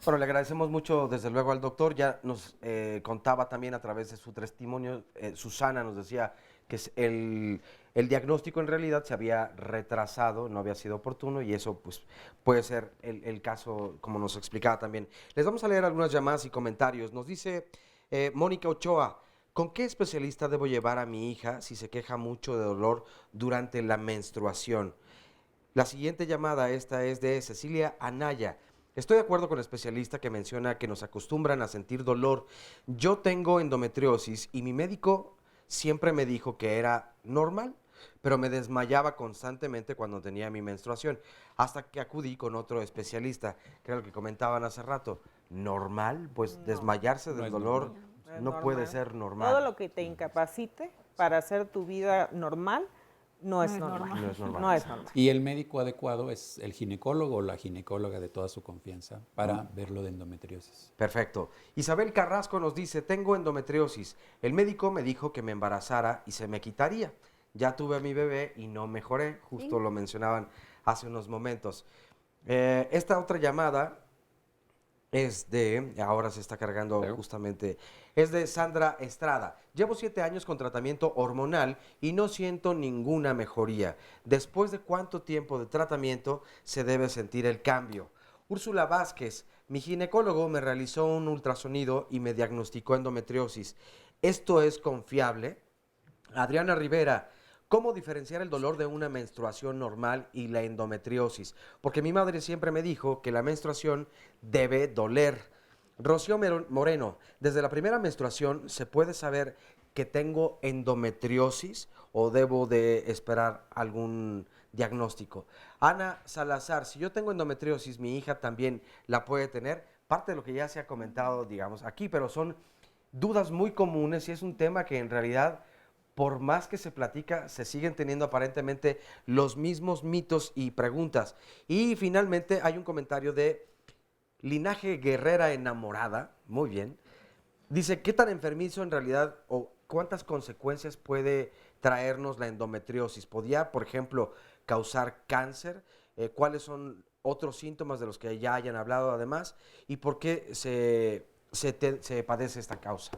Bueno, le agradecemos mucho desde luego al doctor, ya nos contaba también a través de su testimonio, Susana nos decía que el diagnóstico en realidad se había retrasado, no había sido oportuno y eso pues puede ser el caso como nos explicaba también. Les vamos a leer algunas llamadas y comentarios. Nos dice Mónica Ochoa, ¿Con qué especialista debo llevar a mi hija si se queja mucho de dolor durante la menstruación? La siguiente llamada, esta es de Cecilia Anaya. Estoy de acuerdo con el especialista que menciona que nos acostumbran a sentir dolor. Yo tengo endometriosis y mi médico siempre me dijo que era normal, pero me desmayaba constantemente cuando tenía mi menstruación, hasta que acudí con otro especialista, que era lo que comentaban hace rato. ¿Normal? Pues No. desmayarse No del es dolor normal. Es no puede normal. ser normal. Todo lo que te incapacite para hacer tu vida normal no es normal. No es normal. No es normal. Y el médico adecuado es el ginecólogo o la ginecóloga de toda su confianza para verlo de endometriosis. Perfecto. Isabel Carrasco nos dice, tengo endometriosis. El médico me dijo que me embarazara y se me quitaría. Ya tuve a mi bebé y no mejoré, justo lo mencionaban hace unos momentos. Esta otra llamada es de, ahora se está cargando justamente, es de Sandra Estrada. Llevo 7 años con tratamiento hormonal y no siento ninguna mejoría. ¿Después de cuánto tiempo de tratamiento se debe sentir el cambio? Úrsula Vázquez, mi ginecólogo me realizó un ultrasonido y me diagnosticó endometriosis. ¿Esto es confiable? Adriana Rivera, ¿cómo diferenciar el dolor de una menstruación normal y la endometriosis? Porque mi madre siempre me dijo que la menstruación debe doler. Rocío Moreno, desde la primera menstruación, ¿se puede saber que tengo endometriosis o debo de esperar algún diagnóstico? Ana Salazar, si yo tengo endometriosis, mi hija también la puede tener. Parte de lo que ya se ha comentado, digamos, aquí, pero son dudas muy comunes y es un tema que en realidad, por más que se platica, se siguen teniendo aparentemente los mismos mitos y preguntas. Y finalmente hay un comentario de Linaje Guerrera Enamorada, muy bien. Dice, ¿qué tan enfermizo en realidad o cuántas consecuencias puede traernos la endometriosis? ¿Podría, por ejemplo, causar cáncer? ¿Cuáles son otros síntomas de los que ya hayan hablado además? ¿Y por qué se padece esta causa?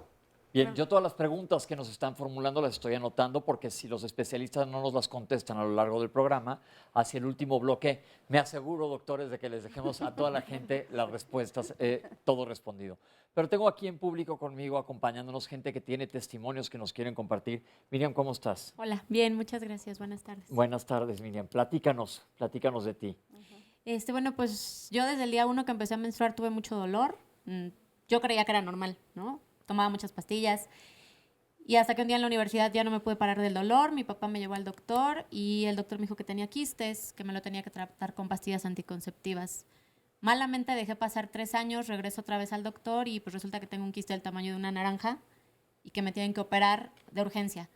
Bien, yo todas las preguntas que nos están formulando las estoy anotando porque si los especialistas no nos las contestan a lo largo del programa, hacia el último bloque, me aseguro, doctores, de que les dejemos a toda la gente las respuestas, todo respondido. Pero tengo aquí en público conmigo, acompañándonos, gente que tiene testimonios que nos quieren compartir. Miriam, ¿cómo estás? Hola, bien, muchas gracias. Buenas tardes. Buenas tardes, Miriam. Platícanos de ti. Bueno, pues yo desde el día 1 que empecé a menstruar tuve mucho dolor. Yo creía que era normal, ¿no? Tomaba muchas pastillas y hasta que un día en la universidad ya no me pude parar del dolor. Mi papá me llevó al doctor y el doctor me dijo que tenía quistes, que me lo tenía que tratar con pastillas anticonceptivas. Malamente dejé pasar 3 años, regreso otra vez al doctor y pues resulta que tengo un quiste del tamaño de una naranja y que me tienen que operar de urgencia.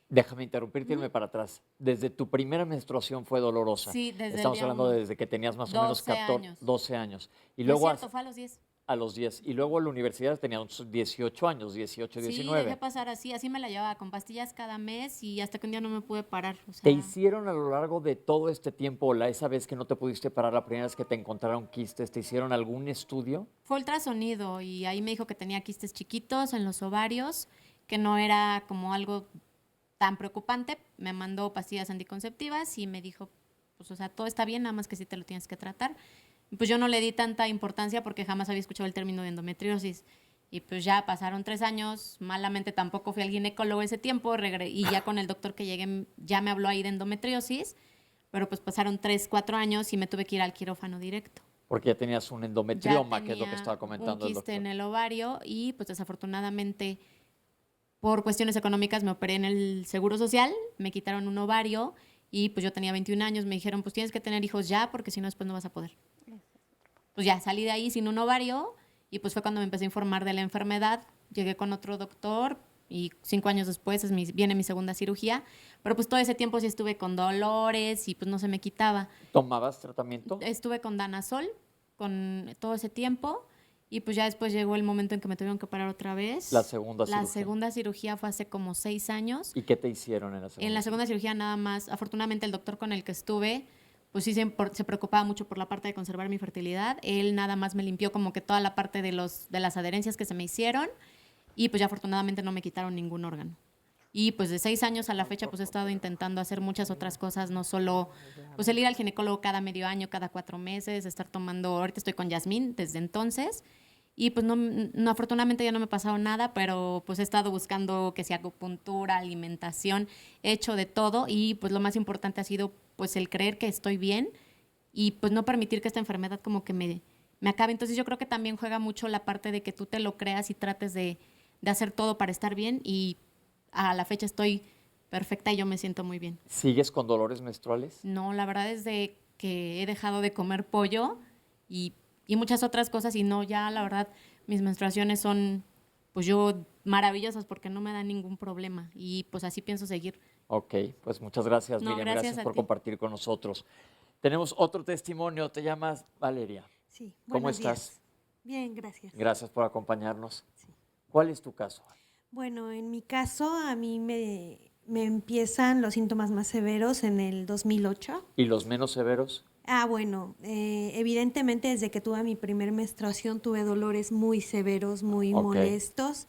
Déjame interrumpirte y irme para atrás. Desde tu primera menstruación fue dolorosa. Sí, desde Estamos el día hablando 1. desde que tenías más o menos 12 años. Y No luego es cierto, fue a los 10. a los 10. Y luego en la universidad tenías 18 años, 18, 19. Sí, dejé pasar así me la llevaba con pastillas cada mes y hasta que un día no me pude parar. O sea, ¿Te hicieron a lo largo de todo este tiempo, esa vez que no te pudiste parar, la primera vez que te encontraron quistes, te hicieron algún estudio? fue ultrasonido y ahí me dijo que tenía quistes chiquitos en los ovarios, que no era como algo tan preocupante. Me mandó pastillas anticonceptivas y me dijo, pues o sea, todo está bien, nada más que sí te lo tienes que tratar. Pues yo no le di tanta importancia porque jamás había escuchado el término de endometriosis. Y pues ya pasaron 3 años, malamente tampoco fui al ginecólogo ese tiempo, y ya con el doctor que llegué ya me habló ahí de endometriosis, pero pues pasaron 3, 4 años y me tuve que ir al quirófano directo. Porque ya tenías un Ya endometrioma, que es lo que tenía estaba comentando un el quiste doctor. en el ovario y pues desafortunadamente por cuestiones económicas me operé en el Seguro Social, me quitaron un ovario y pues yo tenía 21 años, me dijeron pues tienes que tener hijos ya porque si no después no vas a poder. Pues ya salí de ahí sin un ovario y pues fue cuando me empecé a informar de la enfermedad. Llegué con otro doctor y 5 años después viene mi segunda cirugía. Pero pues todo ese tiempo sí estuve con dolores y pues no se me quitaba. ¿Tomabas tratamiento? Estuve con Danazol con todo ese tiempo y pues ya después llegó el momento en que me tuvieron que operar otra vez. La segunda La cirugía. segunda cirugía fue hace como 6 años. ¿Y qué te hicieron en la segunda? En la segunda cirugía nada más, afortunadamente el doctor con el que estuve, pues sí se preocupaba mucho por la parte de conservar mi fertilidad. Él nada más me limpió como que toda la parte de las adherencias que se me hicieron y pues ya afortunadamente no me quitaron ningún órgano. Y pues de 6 años a la fecha pues he estado intentando hacer muchas otras cosas, no solo pues el ir al ginecólogo cada medio año, cada 4 meses, estar tomando, ahorita estoy con Yasmín desde entonces Y pues no, afortunadamente ya no me ha pasado nada, pero pues he estado buscando que sea acupuntura, alimentación, he hecho de todo y pues lo más importante ha sido pues el creer que estoy bien y pues no permitir que esta enfermedad como que me acabe. Entonces yo creo que también juega mucho la parte de que tú te lo creas y trates de hacer todo para estar bien y a la fecha estoy perfecta y yo me siento muy bien. ¿Sigues con dolores menstruales? No, la verdad es de que he dejado de comer pollo y muchas otras cosas y no, ya la verdad mis menstruaciones son pues yo maravillosas porque no me dan ningún problema y pues así pienso seguir. Ok, pues muchas gracias, No, Miriam, gracias gracias a por ti. compartir con nosotros. Tenemos otro testimonio, te llamas Valeria. Sí, ¿Cómo buenos estás? días. Bien, gracias. Gracias por acompañarnos. Sí. ¿Cuál es tu caso? Bueno, en mi caso, a mí me empiezan los síntomas más severos en el 2008. ¿Y los menos severos? Bueno, evidentemente desde que tuve mi primer menstruación tuve dolores muy severos, muy Ok. molestos.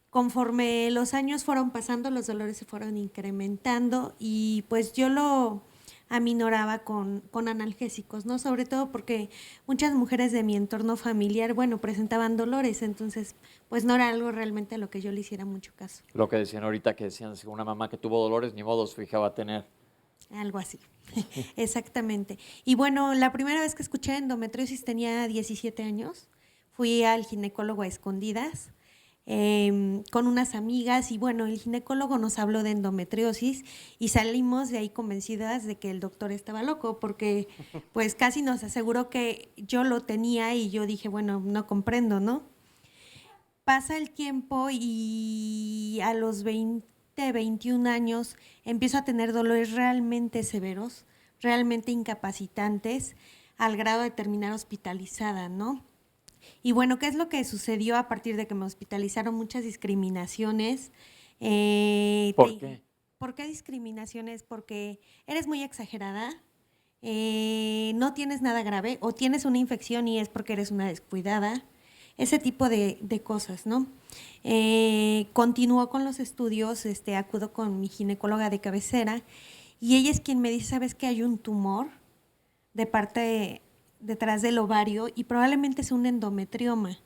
Conforme los años fueron pasando, los dolores se fueron incrementando y pues yo lo aminoraba con analgésicos, ¿no? Sobre todo porque muchas mujeres de mi entorno familiar, bueno, presentaban dolores, entonces pues no era algo realmente a lo que yo le hiciera mucho caso. Lo que decían ahorita, que decían, si una mamá que tuvo dolores, ni modo, su hija va a tener. Algo así, exactamente. Y bueno, la primera vez que escuché endometriosis tenía 17 años. Fui al ginecólogo a escondidas con unas amigas y bueno, el ginecólogo nos habló de endometriosis y salimos de ahí convencidas de que el doctor estaba loco porque pues casi nos aseguró que yo lo tenía y yo dije, bueno, no comprendo, ¿no? Pasa el tiempo y a los 21 años empiezo a tener dolores realmente severos, realmente incapacitantes, al grado de terminar hospitalizada, ¿no? Y bueno, ¿qué es lo que sucedió a partir de que me hospitalizaron? Muchas discriminaciones. ¿Por qué? ¿Por qué discriminaciones? Porque eres muy exagerada, no tienes nada grave, o tienes una infección y es porque eres una descuidada. Ese tipo de cosas, ¿no? Continúo con los estudios, acudo con mi ginecóloga de cabecera y ella es quien me dice, ¿sabes que hay un tumor detrás del ovario y probablemente es un endometrioma?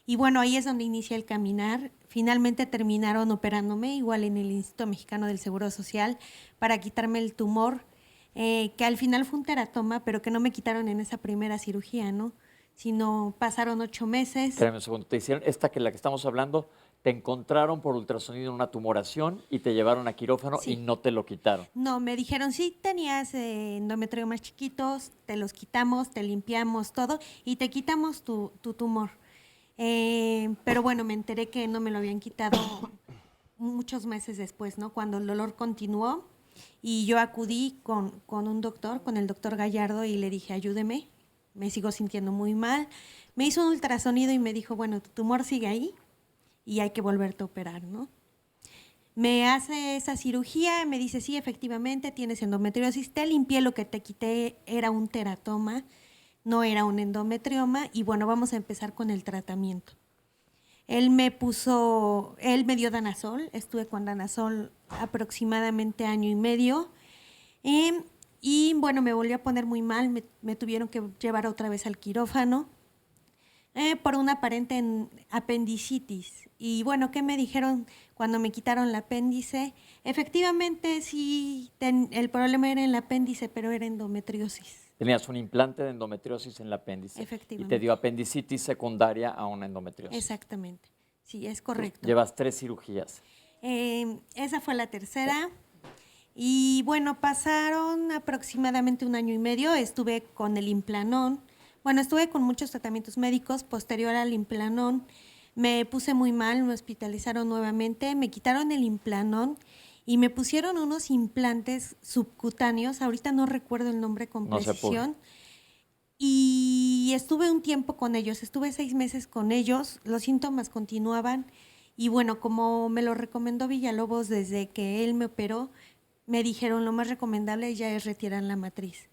Y bueno, ahí es donde inicia el caminar. Finalmente terminaron operándome, igual en el Instituto Mexicano del Seguro Social, para quitarme el tumor, que al final fue un teratoma, pero que no me quitaron en esa primera cirugía, ¿no? Sino pasaron 8 meses. Espérame un segundo, te hicieron la que estamos hablando, te encontraron por ultrasonido en una tumoración y te llevaron a quirófano Sí. y no te lo quitaron. No, me dijeron, sí, tenías endometriomas chiquitos, te los quitamos, te limpiamos todo y te quitamos tu tumor. Pero bueno, me enteré que no me lo habían quitado muchos meses después, ¿no? Cuando el dolor continuó y yo acudí con un doctor, con el doctor Gallardo, y le dije, ayúdeme, me sigo sintiendo muy mal. Me hizo un ultrasonido y me dijo, bueno, tu tumor sigue ahí y hay que volverte a operar, ¿no? Me hace esa cirugía, me dice, sí, efectivamente, tienes endometriosis, te limpié, lo que te quité era un teratoma, no era un endometrioma, y bueno, vamos a empezar con el tratamiento. Él me dio Danazol, estuve con Danazol aproximadamente 1 año y medio, y bueno, me volvió a poner muy mal, me tuvieron que llevar otra vez al quirófano por una aparente apendicitis. Y bueno, ¿qué me dijeron cuando me quitaron el apéndice? Efectivamente, sí, el problema era en el apéndice, pero era endometriosis. Tenías un implante de endometriosis en el apéndice. Efectivamente. Y te dio apendicitis secundaria a una endometriosis. Exactamente, sí, es correcto. Llevas 3 cirugías. Esa fue la tercera. Y bueno, pasaron aproximadamente 1 año y medio, estuve con el Implanón. Bueno, estuve con muchos tratamientos médicos. Posterior al Implanón me puse muy mal, me hospitalizaron nuevamente, me quitaron el Implanón y me pusieron unos implantes subcutáneos, ahorita no recuerdo el nombre con precisión. Y estuve un tiempo con ellos, estuve 6 meses con ellos, los síntomas continuaban y bueno, como me lo recomendó Villalobos desde que él me operó, me dijeron lo más recomendable ya es retirar la matriz.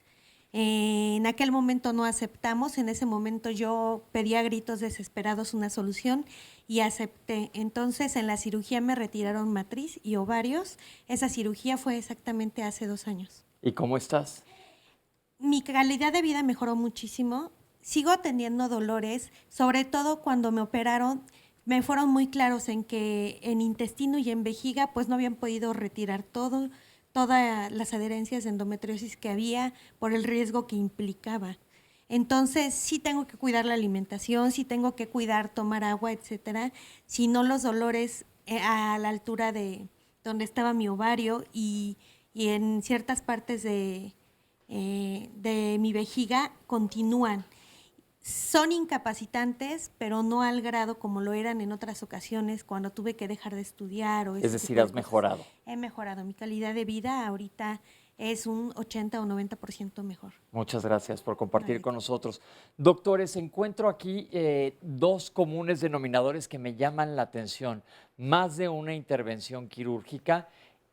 En aquel momento no aceptamos, en ese momento yo pedí a gritos desesperados una solución y acepté. Entonces en la cirugía me retiraron matriz y ovarios. Esa cirugía fue exactamente hace 2 años. ¿Y cómo estás? Mi calidad de vida mejoró muchísimo. sigo teniendo dolores, sobre todo cuando me operaron, me fueron muy claros en que en intestino y en vejiga pues no habían podido retirar todas las adherencias de endometriosis que había por el riesgo que implicaba. Entonces sí tengo que cuidar la alimentación, sí tengo que cuidar tomar agua, etcétera, si no los dolores a la altura de donde estaba mi ovario y en ciertas partes de mi vejiga continúan. Son incapacitantes, pero no al grado como lo eran en otras ocasiones cuando tuve que dejar de estudiar. Es decir, has mejorado. He mejorado. Mi calidad de vida ahorita es un 80 o 90% mejor. Muchas gracias por compartir con nosotros. Doctores, encuentro aquí dos comunes denominadores que me llaman la atención. Más de una intervención quirúrgica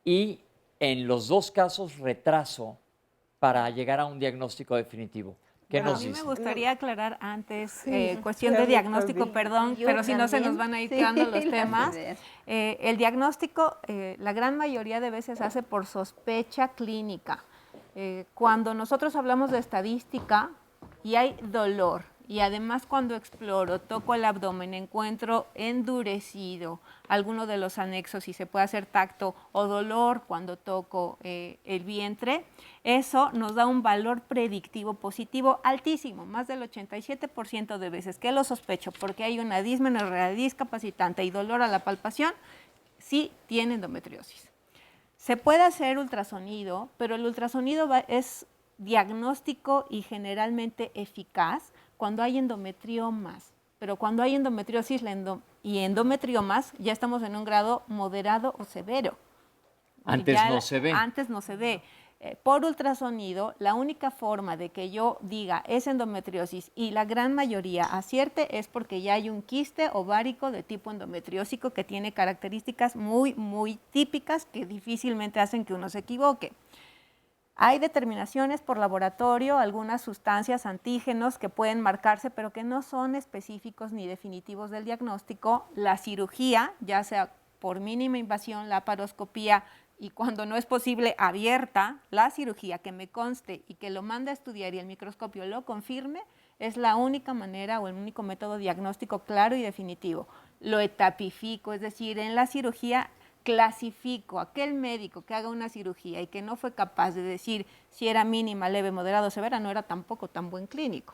y en los dos casos retraso para llegar a un diagnóstico definitivo. ¿Qué nos a mí dice? me gustaría aclarar antes, cuestión de diagnóstico, perdón, pero si no se nos van a ir quedando los temas. El diagnóstico, la gran mayoría de veces se hace por sospecha clínica. Cuando nosotros hablamos de estadística y hay dolor, y además cuando exploro, toco el abdomen, encuentro endurecido alguno de los anexos y se puede hacer tacto o dolor cuando toco el vientre, eso nos da un valor predictivo positivo altísimo, más del 87% de veces que lo sospecho porque hay una dismenorrea discapacitante y dolor a la palpación, sí tiene endometriosis. Se puede hacer ultrasonido, pero el ultrasonido es diagnóstico y generalmente eficaz cuando hay endometriomas, pero cuando hay endometriosis y endometriomas ya estamos en un grado moderado o severo. Antes no se ve. Antes no se ve. Por ultrasonido, la única forma de que yo diga es endometriosis y la gran mayoría acierte es porque ya hay un quiste ovárico de tipo endometriósico que tiene características muy, muy típicas que difícilmente hacen que uno se equivoque. Hay determinaciones por laboratorio, algunas sustancias, antígenos que pueden marcarse, pero que no son específicos ni definitivos del diagnóstico. La cirugía, ya sea por mínima invasión, laparoscopía y cuando no es posible abierta, la cirugía que me conste y que lo mande a estudiar y el microscopio lo confirme, es la única manera o el único método diagnóstico claro y definitivo. Lo etapifico, es decir, en la cirugía clasifico a aquel médico que haga una cirugía y que no fue capaz de decir si era mínima, leve, moderada o severa, no era tampoco tan buen clínico.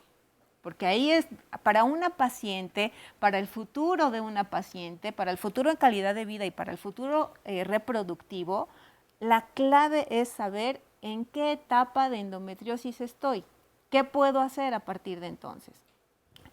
Porque ahí es para una paciente, para el futuro de una paciente, para el futuro en calidad de vida y para el futuro reproductivo, la clave es saber en qué etapa de endometriosis estoy, qué puedo hacer a partir de entonces.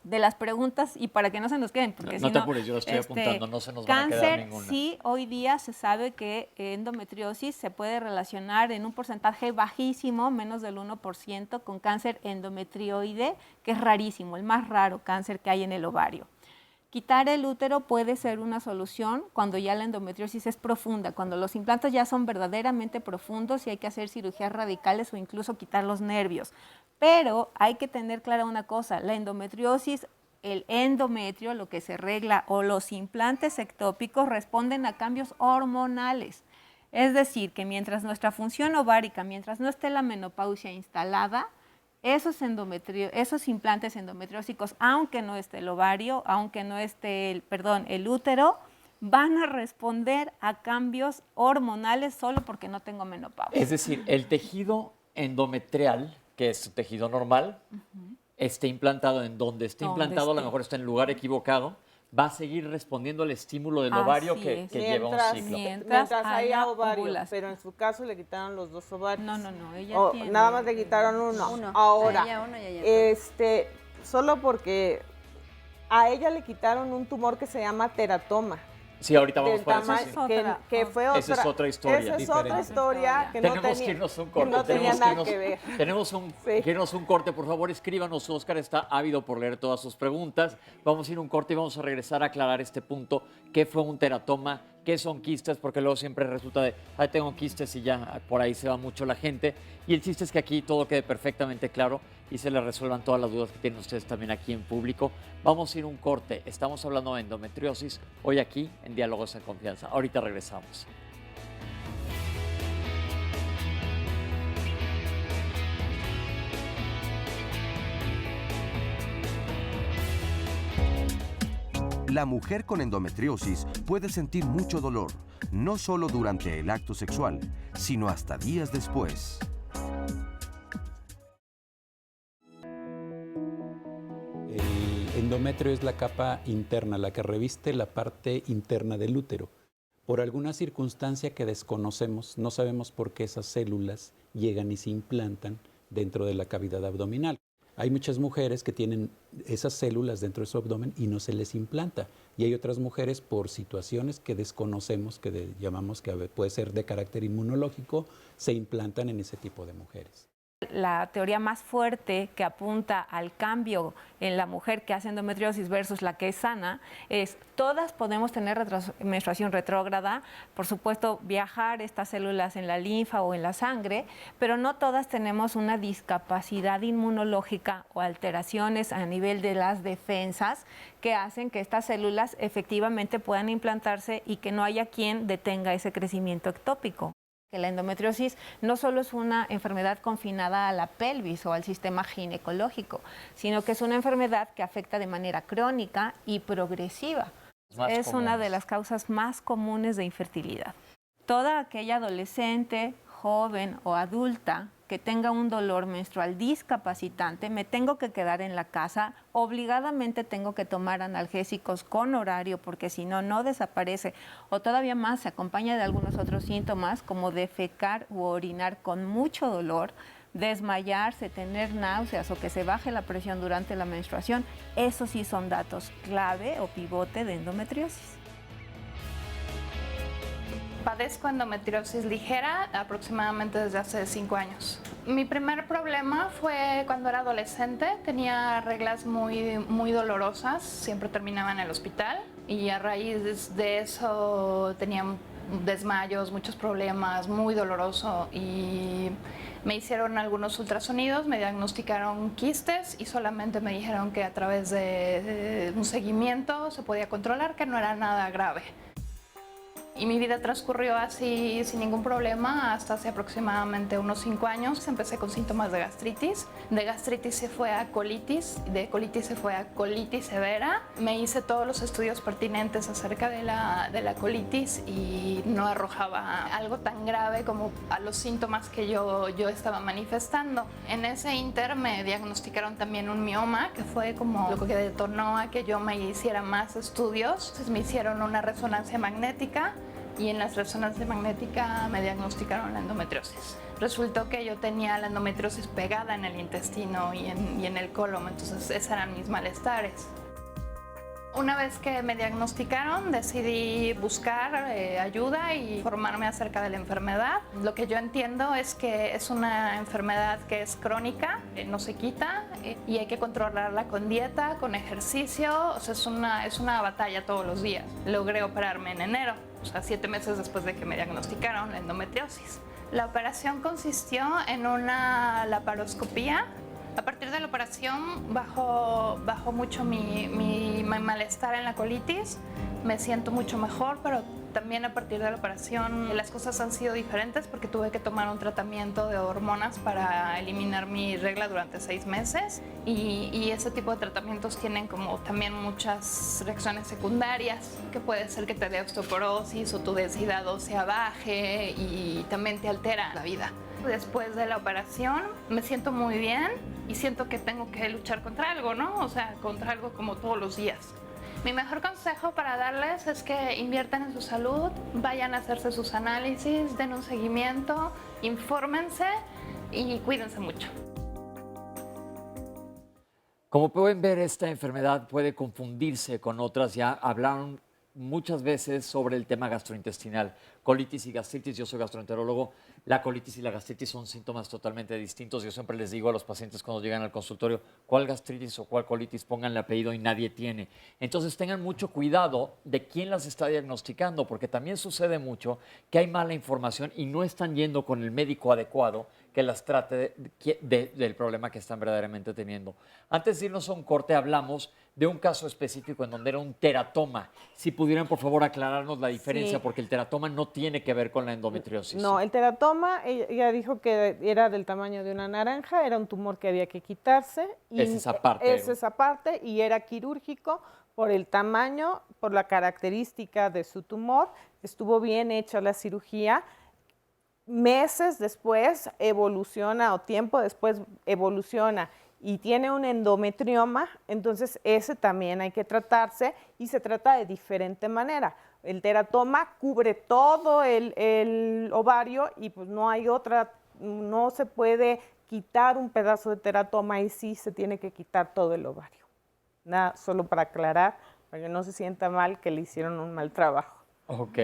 De las preguntas, y para que no se nos queden, porque no te apures, yo lo estoy apuntando, no se nos van a quedar ninguna. Cáncer, sí, hoy día se sabe que endometriosis se puede relacionar en un porcentaje bajísimo, menos del 1%, con cáncer endometrioide, que es rarísimo, el más raro cáncer que hay en el ovario. Quitar el útero puede ser una solución cuando ya la endometriosis es profunda, cuando los implantes ya son verdaderamente profundos y hay que hacer cirugías radicales o incluso quitar los nervios. Pero hay que tener clara una cosa, la endometriosis, el endometrio, lo que se arregla, o los implantes ectópicos responden a cambios hormonales. Es decir, que mientras nuestra función ovárica, mientras no esté la menopausia instalada, esos implantes endometriósicos, aunque no esté el ovario, aunque no esté el útero, van a responder a cambios hormonales solo porque no tengo menopausia. Es decir, el tejido endometrial, que es tejido normal, esté implantado en donde esté implantado, a lo mejor está en el lugar equivocado, va a seguir respondiendo al estímulo del ovario que lleva un ciclo. Mientras haya ovario, pero en su caso le quitaron los dos ovarios. No, ella tiene. Nada más le quitaron uno. Ahora, solo porque a ella le quitaron un tumor que se llama teratoma. Sí, ahorita vamos para eso. Sí. Esa es otra historia. Esa es otra historia que tenemos que irnos a un corte. No tenía nada que ver. Tenemos que irnos a un corte. Por favor, escríbanos. Óscar está ávido por leer todas sus preguntas. Vamos a ir a un corte y vamos a regresar a aclarar este punto. ¿Qué fue un teratoma? ¿Qué son quistes? Porque luego siempre resulta de, ay, tengo quistes y ya por ahí se va mucho la gente. Y el chiste es que aquí todo quede perfectamente claro y se les resuelvan todas las dudas que tienen ustedes también aquí en público. Vamos a ir a un corte. Estamos hablando de endometriosis hoy aquí en Diálogos en Confianza. Ahorita regresamos. La mujer con endometriosis puede sentir mucho dolor, no solo durante el acto sexual, sino hasta días después. El endometrio es la capa interna, la que reviste la parte interna del útero. Por alguna circunstancia que desconocemos, no sabemos por qué esas células llegan y se implantan dentro de la cavidad abdominal. Hay muchas mujeres que tienen esas células dentro de su abdomen y no se les implanta. Y hay otras mujeres por situaciones que desconocemos, que llamamos que puede ser de carácter inmunológico, se implantan en ese tipo de mujeres. La teoría más fuerte que apunta al cambio en la mujer que hace endometriosis versus la que es sana es todas podemos tener menstruación retrógrada, por supuesto viajar estas células en la linfa o en la sangre, pero no todas tenemos una discapacidad inmunológica o alteraciones a nivel de las defensas que hacen que estas células efectivamente puedan implantarse y que no haya quien detenga ese crecimiento ectópico. Que la endometriosis no solo es una enfermedad confinada a la pelvis o al sistema ginecológico, sino que es una enfermedad que afecta de manera crónica y progresiva. Es una de las causas más comunes de infertilidad. Toda aquella adolescente, joven o adulta que tenga un dolor menstrual discapacitante, me tengo que quedar en la casa, obligadamente tengo que tomar analgésicos con horario porque si no, no desaparece o todavía más se acompaña de algunos otros síntomas como defecar u orinar con mucho dolor, desmayarse, tener náuseas o que se baje la presión durante la menstruación. Esos sí son datos clave o pivote de endometriosis. Padezco endometriosis ligera aproximadamente desde hace 5 años. Mi primer problema fue cuando era adolescente. Tenía reglas muy dolorosas, siempre terminaba en el hospital y a raíz de eso tenía desmayos, muchos problemas, muy doloroso y me hicieron algunos ultrasonidos, me diagnosticaron quistes y solamente me dijeron que a través de un seguimiento se podía controlar, que no era nada grave. Y mi vida transcurrió así sin ningún problema hasta hace aproximadamente unos 5 años. Empecé con síntomas de gastritis se fue a colitis, de colitis se fue a colitis severa. Me hice todos los estudios pertinentes acerca de la colitis y no arrojaba algo tan grave como a los síntomas que yo estaba manifestando. En ese inter me diagnosticaron también un mioma, que fue como lo que detonó a que yo me hiciera más estudios. Entonces me hicieron una resonancia magnética y en la resonancia magnética me diagnosticaron la endometriosis. Resultó que yo tenía la endometriosis pegada en el intestino y en el colon, entonces esos eran mis malestares. Una vez que me diagnosticaron, decidí buscar ayuda y informarme acerca de la enfermedad. Lo que yo entiendo es que es una enfermedad que es crónica, no se quita y hay que controlarla con dieta, con ejercicio. O sea, es una batalla todos los días. Logré operarme en enero, o sea, 7 meses después de que me diagnosticaron la endometriosis. La operación consistió en una laparoscopía. A partir de la operación bajó mucho mi malestar en la colitis, me siento mucho mejor, pero también a partir de la operación las cosas han sido diferentes porque tuve que tomar un tratamiento de hormonas para eliminar mi regla durante 6 meses y ese tipo de tratamientos tienen como también muchas reacciones secundarias, que puede ser que te dé osteoporosis o tu densidad ósea baje y también te altera la vida. Después de la operación me siento muy bien y siento que tengo que luchar contra algo, ¿no? O sea, contra algo como todos los días. Mi mejor consejo para darles es que inviertan en su salud, vayan a hacerse sus análisis, den un seguimiento, infórmense y cuídense mucho. Como pueden ver, esta enfermedad puede confundirse con otras. Ya hablaron muchas veces sobre el tema gastrointestinal, colitis y gastritis. Yo soy gastroenterólogo. La colitis y la gastritis son síntomas totalmente distintos. Yo siempre les digo a los pacientes cuando llegan al consultorio, ¿cuál gastritis o cuál colitis? Pónganle apellido y nadie tiene. Entonces tengan mucho cuidado de quién las está diagnosticando, porque también sucede mucho que hay mala información y no están yendo con el médico adecuado que las trate del problema que están verdaderamente teniendo. Antes de irnos a un corte, hablamos de un caso específico en donde era un teratoma. Si pudieran, por favor, aclararnos la diferencia, porque el teratoma no tiene que ver con la endometriosis. No, el teratoma, ella dijo que era del tamaño de una naranja, era un tumor que había que quitarse. Y es esa parte. Es esa parte y era quirúrgico por el tamaño, por la característica de su tumor, estuvo bien hecha la cirugía. Meses después evoluciona o tiempo después evoluciona y tiene un endometrioma, entonces ese también hay que tratarse y se trata de diferente manera. El teratoma cubre todo el ovario y pues no hay otra, no se puede quitar un pedazo de teratoma y sí se tiene que quitar todo el ovario. Nada, solo para aclarar, para que no se sienta mal que le hicieron un mal trabajo. Ok.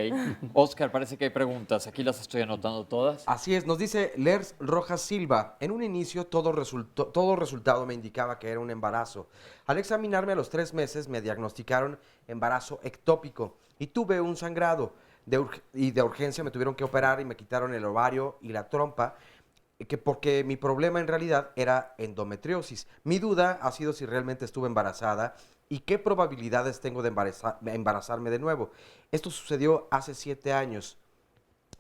Oscar, parece que hay preguntas. Aquí las estoy anotando todas. Así es, nos dice Lers Rojas Silva. En un inicio todo resultado me indicaba que era un embarazo. Al examinarme a los 3 meses me diagnosticaron embarazo ectópico y tuve un sangrado. De urgencia me tuvieron que operar y me quitaron el ovario y la trompa, porque mi problema en realidad era endometriosis. Mi duda ha sido si realmente estuve embarazada y qué probabilidades tengo de embarazarme de nuevo. Esto sucedió hace 7 años.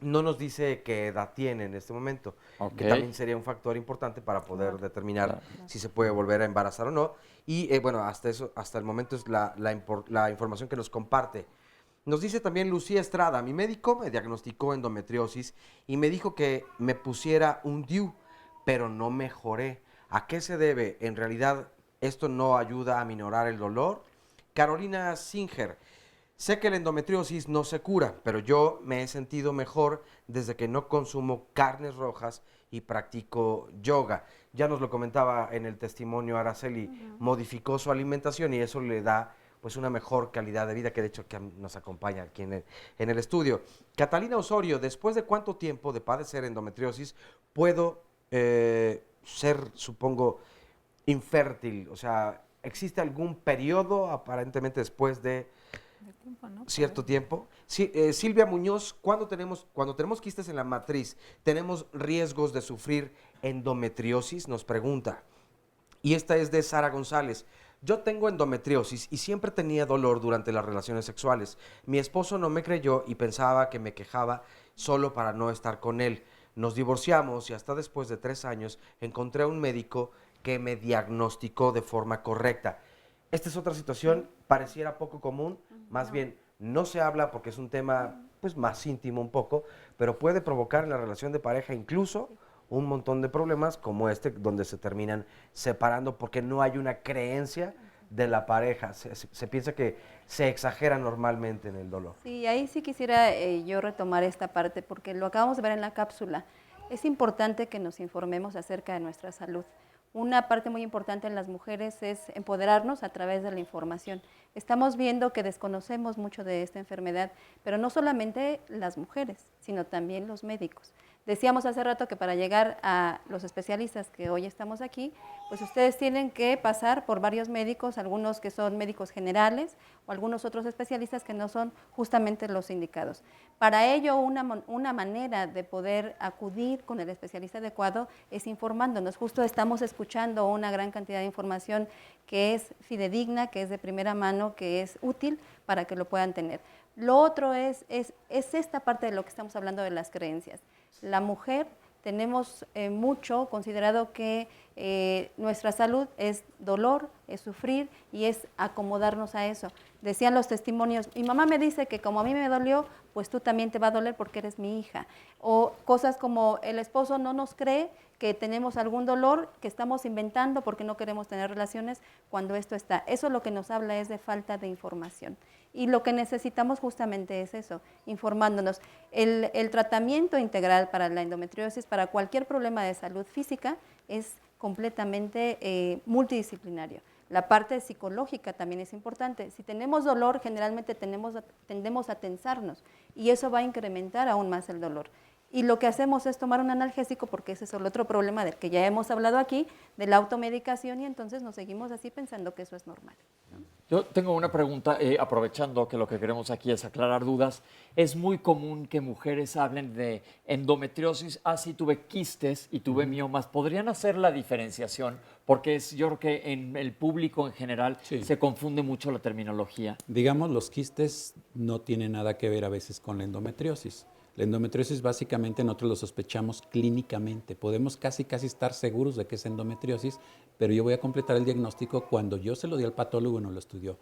No nos dice qué edad tiene en este momento, que también sería un factor importante para poder determinar si se puede volver a embarazar o no. Y bueno, hasta el momento es la información que nos comparte. Nos dice también Lucía Estrada, mi médico me diagnosticó endometriosis y me dijo que me pusiera un DIU, pero no mejoré. ¿A qué se debe? En realidad, ¿esto no ayuda a minorar el dolor? Carolina Singer, sé que la endometriosis no se cura, pero yo me he sentido mejor desde que no consumo carnes rojas y practico yoga. Ya nos lo comentaba en el testimonio Araceli, modificó su alimentación y eso le da pues una mejor calidad de vida, que de hecho que nos acompaña aquí en el estudio. Catalina Osorio, ¿después de cuánto tiempo de padecer endometriosis puedo ser, supongo, infértil? O sea, ¿existe algún periodo aparentemente después de tiempo, ¿no? cierto tiempo? Sí, Silvia Muñoz, cuando tenemos quistes en la matriz, ¿tenemos riesgos de sufrir endometriosis? Nos pregunta. Y esta es de Sara González. Yo tengo endometriosis y siempre tenía dolor durante las relaciones sexuales. Mi esposo no me creyó y pensaba que me quejaba solo para no estar con él. Nos divorciamos y hasta después de 3 años encontré a un médico que me diagnosticó de forma correcta. Esta es otra situación, pareciera poco común, más bien no se habla porque es un tema pues más íntimo un poco, pero puede provocar en la relación de pareja incluso un montón de problemas como este, donde se terminan separando porque no hay una creencia de la pareja. Se piensa que se exagera normalmente en el dolor. Sí, ahí sí quisiera yo retomar esta parte porque lo acabamos de ver en la cápsula. Es importante que nos informemos acerca de nuestra salud. Una parte muy importante en las mujeres es empoderarnos a través de la información. Estamos viendo que desconocemos mucho de esta enfermedad, pero no solamente las mujeres, sino también los médicos. Decíamos hace rato que para llegar a los especialistas que hoy estamos aquí, pues ustedes tienen que pasar por varios médicos, algunos que son médicos generales o algunos otros especialistas que no son justamente los indicados. Para ello, una manera de poder acudir con el especialista adecuado es informándonos. Justo estamos escuchando una gran cantidad de información que es fidedigna, que es de primera mano, que es útil para que lo puedan tener. Lo otro es esta parte de lo que estamos hablando de las creencias. La mujer tenemos mucho considerado que nuestra salud es dolor, es sufrir y es acomodarnos a eso. Decían los testimonios, mi mamá me dice que como a mí me dolió, pues tú también te va a doler porque eres mi hija. O cosas como el esposo no nos cree que tenemos algún dolor que estamos inventando porque no queremos tener relaciones cuando esto está. Eso lo que nos habla es de falta de información. Y lo que necesitamos justamente es eso, informándonos. El tratamiento integral para la endometriosis, para cualquier problema de salud física, es completamente multidisciplinario. La parte psicológica también es importante. Si tenemos dolor, generalmente tendemos a tensarnos y eso va a incrementar aún más el dolor. Y lo que hacemos es tomar un analgésico porque ese es el otro problema del que ya hemos hablado aquí, de la automedicación, y entonces nos seguimos así pensando que eso es normal. Yo tengo una pregunta, aprovechando que lo que queremos aquí es aclarar dudas. Es muy común que mujeres hablen de endometriosis, sí tuve quistes y tuve miomas. ¿Podrían hacer la diferenciación? Porque yo creo que en el público en general se confunde mucho la terminología. Digamos, los quistes no tienen nada que ver a veces con la endometriosis. La endometriosis básicamente nosotros lo sospechamos clínicamente. Podemos casi estar seguros de que es endometriosis, pero yo voy a completar el diagnóstico cuando yo se lo di al patólogo y no lo estudió.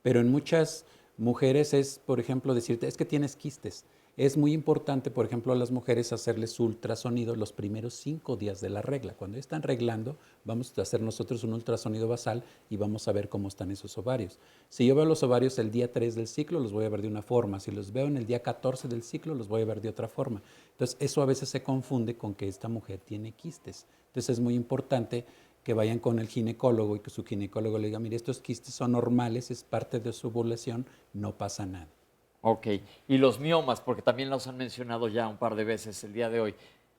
Pero en muchas mujeres es, por ejemplo, decirte, es que tienes quistes. Es muy importante, por ejemplo, a las mujeres hacerles su ultrasonido los primeros 5 días de la regla. Cuando están reglando, vamos a hacer nosotros un ultrasonido basal y vamos a ver cómo están esos ovarios. Si yo veo los ovarios el día 3 del ciclo, los voy a ver de una forma. Si los veo en el día 14 del ciclo, los voy a ver de otra forma. Entonces, eso a veces se confunde con que esta mujer tiene quistes. Entonces, es muy importante que vayan con el ginecólogo y que su ginecólogo le diga, mire, estos quistes son normales, es parte de su ovulación, no pasa nada. Ok, y los miomas, porque también los han mencionado ya un par de veces el ddía de hoy.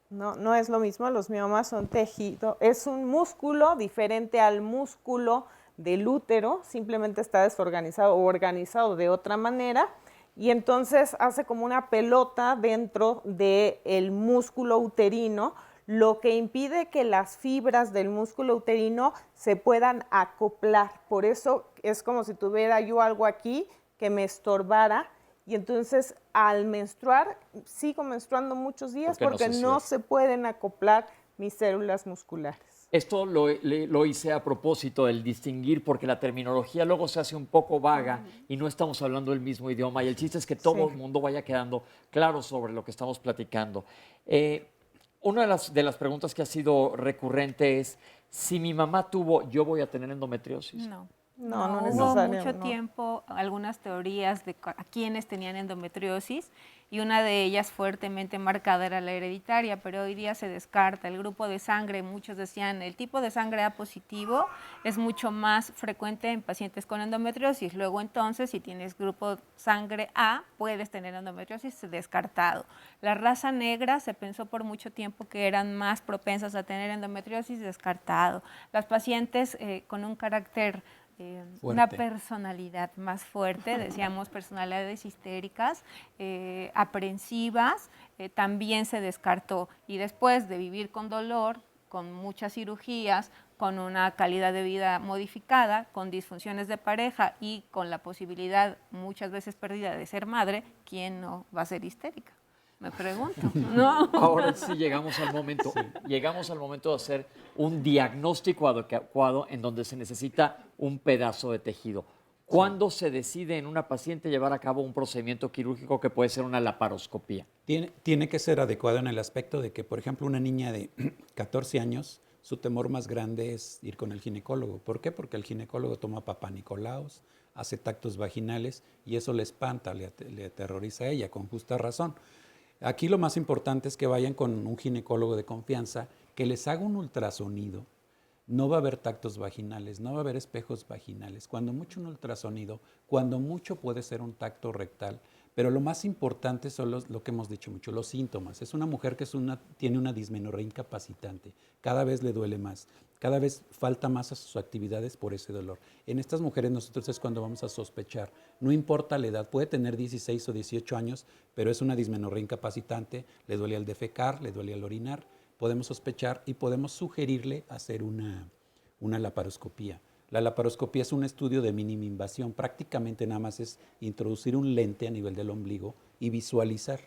No, no es lo mismo, los miomas son tejido, es un músculo diferente al músculo del útero, simplemente está desorganizado o organizado de otra manera y entonces hace como una pelota dentro del músculo uterino, lo que impide que las fibras del músculo uterino se puedan acoplar. Por eso es como si tuviera yo algo aquí que me estorbara. Y entonces al menstruar, sigo menstruando muchos días porque no se pueden acoplar mis células musculares. Esto lo hice a propósito, el distinguir, porque la terminología luego se hace un poco vaga y no estamos hablando el mismo idioma. Y el chiste es que todo el mundo vaya quedando claro sobre lo que estamos platicando. Una de las preguntas que ha sido recurrente es, si mi mamá tuvo, ¿yo voy a tener endometriosis? No. No Hubo necesariamente. mucho tiempo algunas teorías de a quienes tenían endometriosis y una de ellas fuertemente marcada era la hereditaria, pero hoy día se descarta. El grupo de sangre, muchos decían, el tipo de sangre A positivo es mucho más frecuente en pacientes con endometriosis. Luego entonces, si tienes grupo sangre A, puedes tener endometriosis, descartado. La raza negra se pensó por mucho tiempo que eran más propensas a tener endometriosis, descartado. Las pacientes con un carácter una personalidad más fuerte, decíamos personalidades histéricas, aprensivas, también se descartó. Y después de vivir con dolor, con muchas cirugías, con una calidad de vida modificada, con disfunciones de pareja y con la posibilidad muchas veces perdida de ser madre, ¿quién no va a ser histérica? Me pregunto. No. Ahora sí llegamos al momento. Llegamos al momento de hacer un diagnóstico adecuado en donde se necesita un pedazo de tejido. ¿Cuándo se decide en una paciente llevar a cabo un procedimiento quirúrgico que puede ser una laparoscopía? Tiene que ser adecuado en el aspecto de que, por ejemplo, una niña de 14 años, su temor más grande es ir con el ginecólogo. ¿Por qué? Porque el ginecólogo toma papá Nicolaos, hace tactos vaginales y eso le espanta, le aterroriza a ella, con justa razón. Aquí lo más importante es que vayan con un ginecólogo de confianza, que les haga un ultrasonido. No va a haber tactos vaginales, no va a haber espejos vaginales. Cuando mucho un ultrasonido, cuando mucho puede ser un tacto rectal. Pero lo más importante son lo que hemos dicho mucho, los síntomas. Es una mujer que tiene una dismenorrea incapacitante. Cada vez le duele más. Cada vez falta más a sus actividades por ese dolor. En estas mujeres nosotros es cuando vamos a sospechar. No importa la edad, puede tener 16 o 18 años, pero es una dismenorrea incapacitante, le duele al defecar, le duele al orinar. Podemos sospechar y podemos sugerirle hacer una laparoscopía. La laparoscopía es un estudio de mínima invasión. Prácticamente nada más es introducir un lente a nivel del ombligo y visualizar.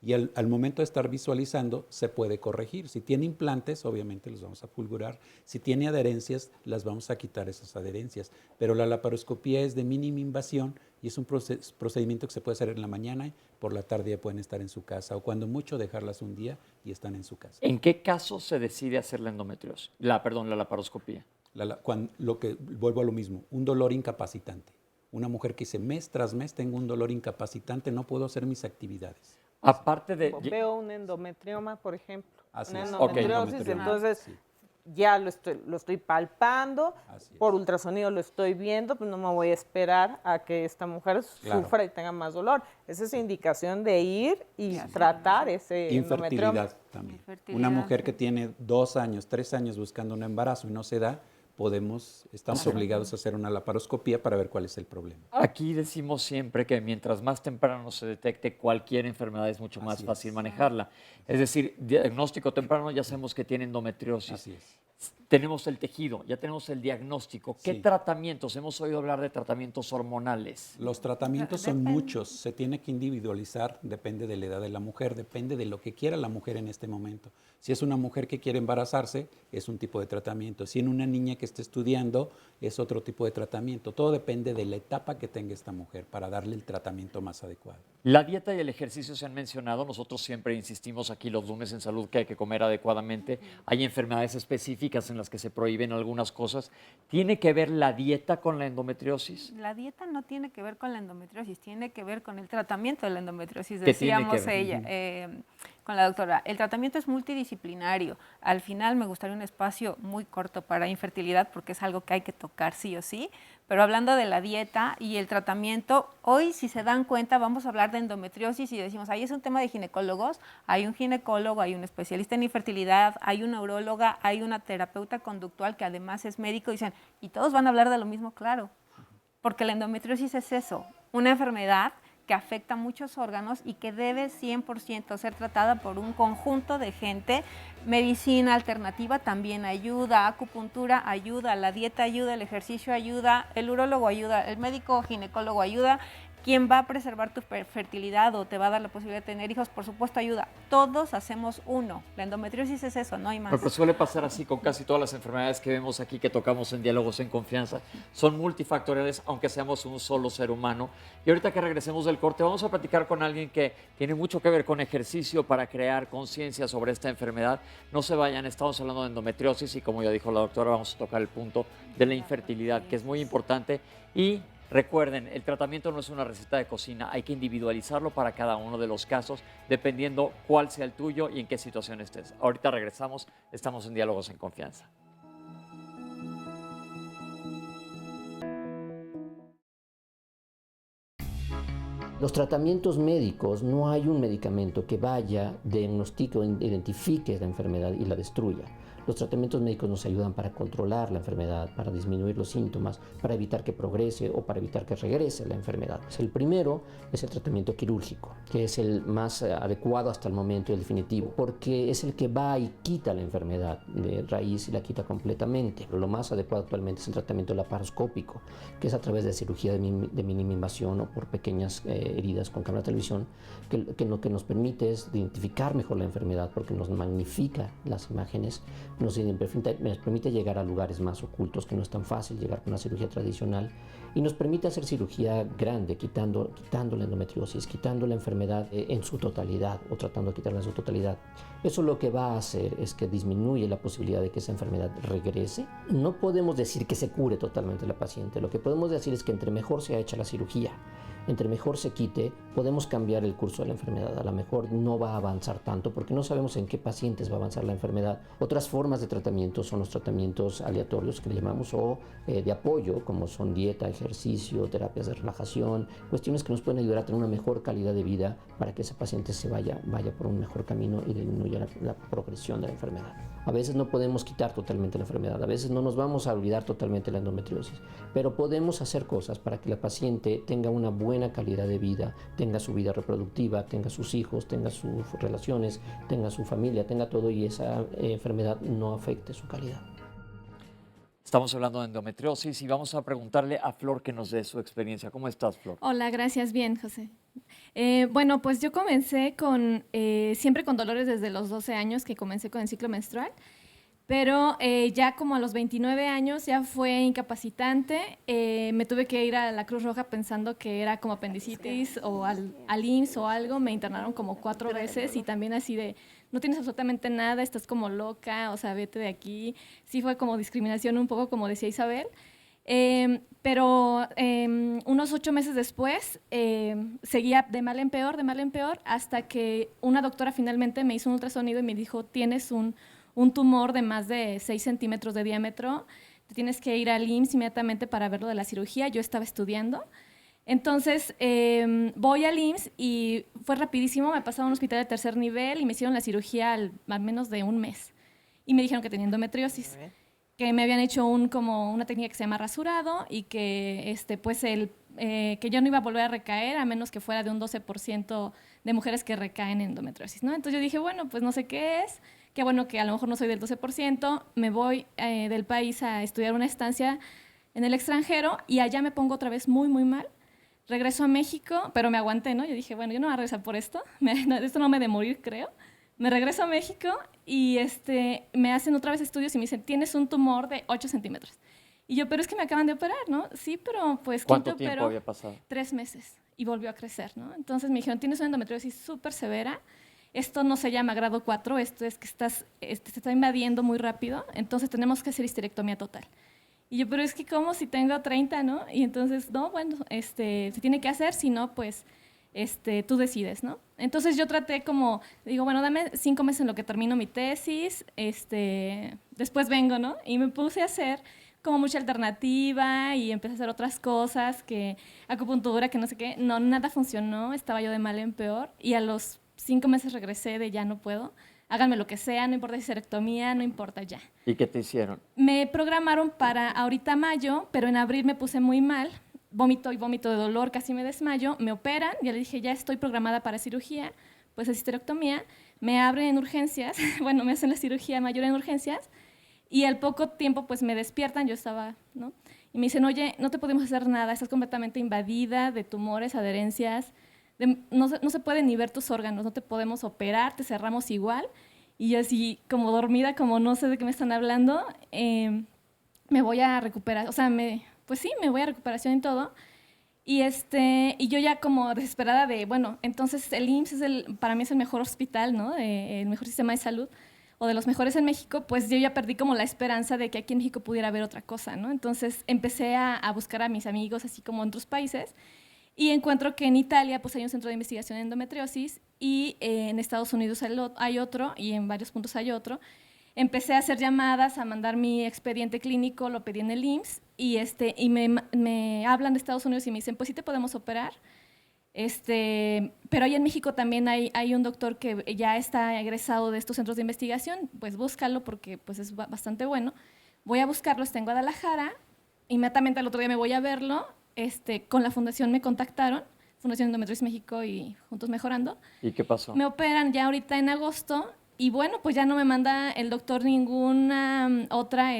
Y al momento de estar visualizando, se puede corregir. Si tiene implantes, obviamente los vamos a fulgurar. Si tiene adherencias, las vamos a quitar esas adherencias. Pero la laparoscopía es de mínima invasión y es un procedimiento que se puede hacer en la mañana y por la tarde ya pueden estar en su casa. O cuando mucho, dejarlas un día y están en su casa. ¿En qué caso se decide hacer la endometriosis? La laparoscopía. Vuelvo a lo mismo, un dolor incapacitante. Una mujer que dice mes tras mes tengo un dolor incapacitante, no puedo hacer mis actividades. Aparte de... Veo un endometrioma, por ejemplo. Así una es. endometriosis, Okay. entonces Sí. ya lo estoy palpando, Así es. por ultrasonido lo estoy viendo, pues no me voy a esperar a que esta mujer sufra y tenga más dolor. Esa es indicación de ir y tratar ese endometrioma. Infertilidad también. Una mujer que tiene 2 años, 3 años buscando un embarazo y no se da, estamos obligados a hacer una laparoscopía para ver cuál es el problema. Aquí decimos siempre que mientras más temprano se detecte cualquier enfermedad es mucho más fácil manejarla. Es decir, diagnóstico temprano ya sabemos que tiene endometriosis. Así es. tenemos el tejido, ya tenemos el diagnóstico. ¿Qué Sí. tratamientos? Hemos oído hablar de tratamientos hormonales. Los tratamientos son muchos, se tiene que individualizar, depende de la edad de la mujer, depende de lo que quiera la mujer en este momento. Si es una mujer que quiere embarazarse, es un tipo de tratamiento. Si en una niña que está estudiando, es otro tipo de tratamiento. Todo depende de la etapa que tenga esta mujer para darle el tratamiento más adecuado. La dieta y el ejercicio se han mencionado. Nosotros siempre insistimos aquí los lunes en Salud que hay que comer adecuadamente. Hay enfermedades específicas en las que se prohíben algunas cosas. ¿Tiene que ver la dieta con la endometriosis? La dieta no tiene que ver con la endometriosis, tiene que ver con el tratamiento de la endometriosis, ¿Qué tiene que decíamos ver? ella, con la doctora. El tratamiento es multidisciplinario. Al final me gustaría un espacio muy corto para infertilidad porque es algo que hay que tocar sí o sí. Pero hablando de la dieta y el tratamiento, hoy si se dan cuenta vamos a hablar de endometriosis y decimos, ahí es un tema de ginecólogos, hay un ginecólogo, hay un especialista en infertilidad, hay una uróloga, hay una terapeuta conductual que además es médico, y dicen, y todos van a hablar de lo mismo, claro, porque la endometriosis es eso, una enfermedad que afecta a muchos órganos y que debe 100% ser tratada por un conjunto de gente. Medicina alternativa también ayuda, acupuntura ayuda, la dieta ayuda, el ejercicio ayuda, el urólogo ayuda, el médico ginecólogo ayuda. ¿Quién va a preservar tu fertilidad o te va a dar la posibilidad de tener hijos? Por supuesto ayuda. Todos hacemos uno. La endometriosis es eso, no hay más. Pero suele pasar así con casi todas las enfermedades que vemos aquí, que tocamos en Diálogos en Confianza. Son multifactoriales, aunque seamos un solo ser humano. Y ahorita que regresemos del corte, vamos a platicar con alguien que tiene mucho que ver con ejercicio para crear conciencia sobre esta enfermedad. No se vayan, estamos hablando de endometriosis y como ya dijo la doctora, vamos a tocar el punto de la infertilidad, que es muy importante. Y recuerden, el tratamiento no es una receta de cocina, hay que individualizarlo para cada uno de los casos, dependiendo cuál sea el tuyo y en qué situación estés. Ahorita regresamos, estamos en Diálogos en Confianza. Los tratamientos médicos, no hay un medicamento que vaya, diagnostique o identifique la enfermedad y la destruya. Los tratamientos médicos nos ayudan para controlar la enfermedad, para disminuir los síntomas, para evitar que progrese o para evitar que regrese la enfermedad. El primero es el tratamiento quirúrgico, que es el más adecuado hasta el momento y el definitivo, porque es el que va y quita la enfermedad de raíz y la quita completamente. Lo más adecuado actualmente es el tratamiento laparoscópico, que es a través de cirugía de mínima invasión o por pequeñas heridas con cámara de televisión, que lo que nos permite es identificar mejor la enfermedad porque nos magnifica las imágenes, nos permite llegar a lugares más ocultos que no es tan fácil llegar con una cirugía tradicional y nos permite hacer cirugía grande, quitando la endometriosis, quitando la enfermedad en su totalidad o tratando de quitarla en su totalidad. Eso lo que va a hacer es que disminuye la posibilidad de que esa enfermedad regrese. No podemos decir que se cure totalmente la paciente, lo que podemos decir es que entre mejor sea hecha la cirugía, entre mejor se quite, podemos cambiar el curso de la enfermedad. A lo mejor no va a avanzar tanto porque no sabemos en qué pacientes va a avanzar la enfermedad. Otras formas de tratamiento son los tratamientos aleatorios que le llamamos o de apoyo, como son dieta, ejercicio, terapias de relajación, cuestiones que nos pueden ayudar a tener una mejor calidad de vida para que ese paciente se vaya por un mejor camino y disminuya la progresión de la enfermedad. A veces no podemos quitar totalmente la enfermedad, a veces no nos vamos a olvidar totalmente la endometriosis, pero podemos hacer cosas para que la paciente tenga una buena calidad de vida, tenga su vida reproductiva, tenga sus hijos, tenga sus relaciones, tenga su familia, tenga todo y esa enfermedad no afecte su calidad. Estamos hablando de endometriosis y vamos a preguntarle a Flor que nos dé su experiencia. ¿Cómo estás, Flor? Hola, gracias. Bien, José. Bueno, pues yo comencé siempre con dolores desde los 12 años que comencé con el ciclo menstrual, pero ya como a los 29 años ya fue incapacitante. Me tuve que ir a la Cruz Roja pensando que era como apendicitis o al IMSS o algo. Me internaron como 4 veces y también así de, no tienes absolutamente nada, estás como loca, o sea, vete de aquí. Sí fue como discriminación un poco, como decía Isabel. Pero unos 8 meses después seguía de mal en peor, hasta que una doctora finalmente me hizo un ultrasonido y me dijo, tienes un tumor de más de 6 centímetros de diámetro, te tienes que ir al IMSS inmediatamente para verlo de la cirugía. Yo estaba estudiando. Entonces voy al IMSS y fue rapidísimo, me pasaron a un hospital de tercer nivel y me hicieron la cirugía al menos de un mes. Y me dijeron que tenía endometriosis, que me habían hecho como una técnica que se llama rasurado y que, que yo no iba a volver a recaer a menos que fuera de un 12% de mujeres que recaen en endometriosis, ¿no? Entonces yo dije, bueno, pues no sé qué es, qué bueno que a lo mejor no soy del 12%, me voy del país a estudiar una estancia en el extranjero y allá me pongo otra vez muy, muy mal. Regreso a México, pero me aguanté, ¿no? Yo dije, bueno, yo no voy a regresar por esto, esto no me de morir, creo. Me regreso a México y me hacen otra vez estudios y me dicen, tienes un tumor de 8 centímetros. Y yo, pero es que me acaban de operar, ¿no? Sí, pero pues... ¿Cuánto tiempo había pasado? 3 meses y volvió a crecer, ¿no? Entonces me dijeron, tienes una endometriosis súper severa, esto no se llama grado 4, esto es que se está invadiendo muy rápido, entonces tenemos que hacer histerectomía total. Y yo, pero es que ¿cómo si tengo 30, no? Y entonces, no, bueno, se tiene que hacer, si no, pues tú decides, ¿no? Entonces yo traté como, digo, bueno, dame 5 meses en lo que termino mi tesis, después vengo, ¿no? Y me puse a hacer como mucha alternativa y empecé a hacer otras cosas, que acupuntura, que no sé qué. No, nada funcionó, estaba yo de mal en peor. Y a los 5 meses regresé de ya no puedo. Háganme lo que sea, no importa si histerectomía, no importa ya. ¿Y qué te hicieron? Me programaron para ahorita mayo, pero en abril me puse muy mal. Vómito y vómito de dolor, casi me desmayo. Me operan, ya le dije, ya estoy programada para cirugía, pues es histerectomía. Me abren en urgencias, bueno, me hacen la cirugía mayor en urgencias. Y al poco tiempo, pues me despiertan, yo estaba, ¿no? Y me dicen, oye, no te podemos hacer nada, estás completamente invadida de tumores, adherencias, no se pueden ni ver tus órganos, no te podemos operar, te cerramos igual. Y yo así, como dormida, como no sé de qué me están hablando, me voy a recuperar, o sea, pues sí, me voy a recuperación y todo. Y yo ya como desesperada de, bueno, entonces el IMSS para mí es el mejor hospital, ¿no? El mejor sistema de salud, o de los mejores en México, pues yo ya perdí como la esperanza de que aquí en México pudiera haber otra cosa, ¿no? Entonces empecé a buscar a mis amigos, así como en otros países, y encuentro que en Italia pues hay un centro de investigación en endometriosis y en Estados Unidos hay otro y en varios puntos hay otro. Empecé a hacer llamadas, a mandar mi expediente clínico, lo pedí en el IMSS y me hablan de Estados Unidos y me dicen, pues sí te podemos operar. Pero ahí en México también hay un doctor que ya está egresado de estos centros de investigación, pues búscalo porque pues es bastante bueno. Voy a buscarlo, está en Guadalajara, inmediatamente al otro día me voy a verlo, con la fundación me contactaron, Fundación Endometriosis México y Juntos Mejorando. ¿Y qué pasó? Me operan ya ahorita en agosto y bueno, pues ya no me manda el doctor ninguna otra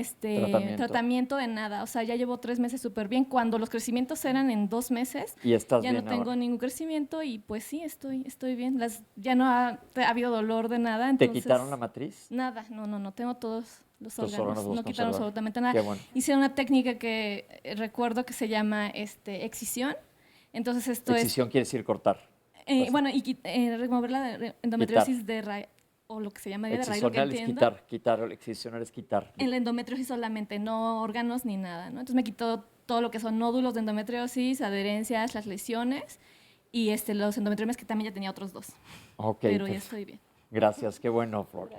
tratamiento de nada. O sea, ya llevo 3 meses súper bien. Cuando los crecimientos eran en 2 meses, ¿Y estás ya bien no tengo ahora? ningún crecimiento y pues sí, estoy bien. Ya no ha habido dolor de nada. Entonces, ¿Te quitaron la matriz? Nada, no, tengo todos los Tus órganos. órganos los No quitaron conservaron. absolutamente nada. Qué bueno. Hice una técnica que recuerdo que se llama excisión. Entonces esto Excisión quiere decir cortar. bueno, y remover la endometriosis de raíz, o lo que se llama de raíz, lo que Excisional es entiendo. quitar, excisionar es quitar. En la endometriosis solamente, no órganos ni nada, ¿no? Entonces me quitó todo lo que son nódulos de endometriosis, adherencias, las lesiones y los endometriomas que también ya tenía otros 2. Ok, Pero ya pues, estoy bien. gracias, qué bueno, Flor.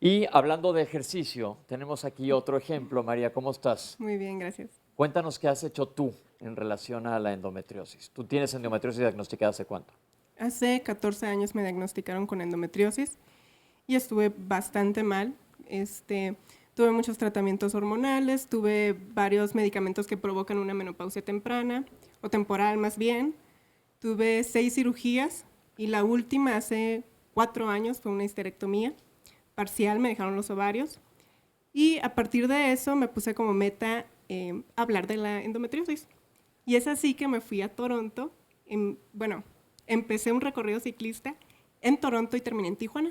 Y hablando de ejercicio, tenemos aquí otro ejemplo. María, ¿cómo estás? Muy bien, gracias. Cuéntanos qué has hecho tú en relación a la endometriosis. ¿Tú tienes endometriosis diagnosticada hace cuánto? Hace 14 años me diagnosticaron con endometriosis y estuve bastante mal. Tuve muchos tratamientos hormonales, tuve varios medicamentos que provocan una menopausia temprana, o temporal más bien. Tuve 6 cirugías y la última hace 4 años fue una histerectomía parcial, me dejaron los ovarios. Y a partir de eso me puse como meta hablar de la endometriosis. Y es así que me fui a Toronto. Empecé un recorrido ciclista en Toronto y terminé en Tijuana.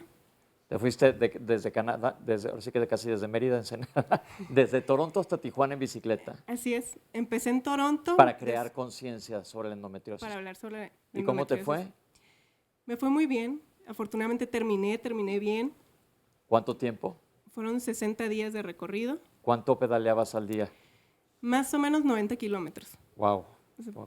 Te fuiste desde Canadá, ahora sí que casi desde Mérida, Ensenada, desde Toronto hasta Tijuana en bicicleta. Así es. Empecé en Toronto. Para crear conciencia sobre la endometriosis. Para hablar sobre la endometriosis. ¿Y cómo te fue? Me fue muy bien. Afortunadamente terminé bien. ¿Cuánto tiempo? Fueron 60 días de recorrido. ¿Cuánto pedaleabas al día? Más o menos 90 kilómetros. Wow.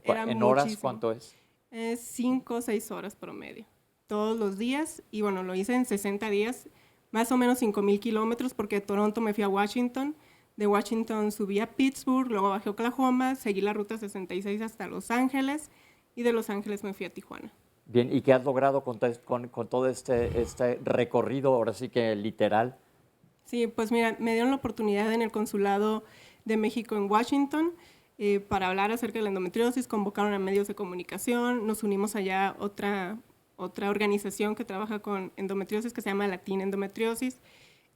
Era ¿En horas muchísimo. cuánto es? 5 o 6 horas promedio. Todos los días. Y bueno, lo hice en 60 días. Más o menos 5,000 kilómetros porque de Toronto me fui a Washington. De Washington subí a Pittsburgh, luego bajé a Oklahoma, seguí la ruta 66 hasta Los Ángeles y de Los Ángeles me fui a Tijuana. Bien, ¿y qué has logrado con todo este recorrido, ahora sí que literal? Sí, pues mira, me dieron la oportunidad en el Consulado de México en Washington para hablar acerca de la endometriosis, convocaron a medios de comunicación, nos unimos allá otra organización que trabaja con endometriosis que se llama Latina Endometriosis.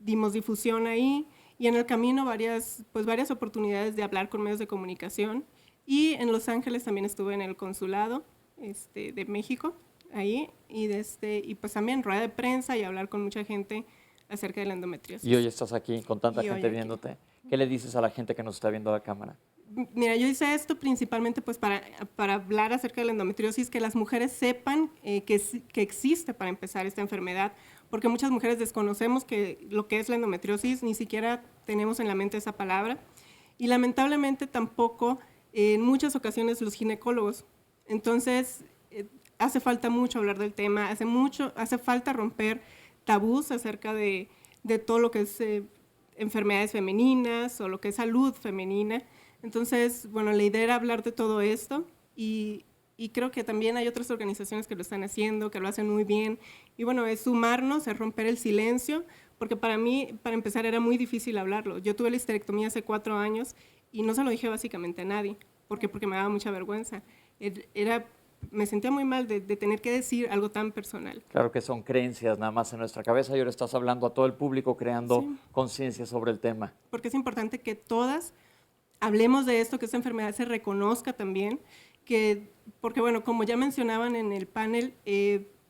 dimos difusión ahí y en el camino varias oportunidades de hablar con medios de comunicación. Y en Los Ángeles también estuve en el consulado de México, ahí, y pues también rueda de prensa y hablar con mucha gente acerca de la endometriosis. Y hoy estás aquí con tanta Y gente hoy viéndote. ¿Qué le dices a la gente que nos está viendo a la cámara? Mira, yo hice esto principalmente pues para hablar acerca de la endometriosis, que las mujeres sepan que existe para empezar esta enfermedad, porque muchas mujeres desconocemos lo que es la endometriosis, ni siquiera tenemos en la mente esa palabra, y lamentablemente tampoco en muchas ocasiones los ginecólogos. Entonces, hace falta mucho hablar del tema, hace falta romper tabús acerca de todo lo que es enfermedades femeninas o lo que es salud femenina. Entonces, bueno, la idea era hablar de todo esto y creo que también hay otras organizaciones que lo están haciendo, que lo hacen muy bien. Y bueno, es sumarnos, es romper el silencio, porque para mí, para empezar, era muy difícil hablarlo. Yo tuve la histerectomía hace 4 años y no se lo dije básicamente a nadie, porque me daba mucha vergüenza. Me sentía muy mal de tener que decir algo tan personal. Claro que son creencias nada más en nuestra cabeza y ahora estás hablando a todo el público, creando conciencia sobre el tema. Porque es importante que todas hablemos de esto, que esta enfermedad se reconozca también, porque bueno, como ya mencionaban en el panel,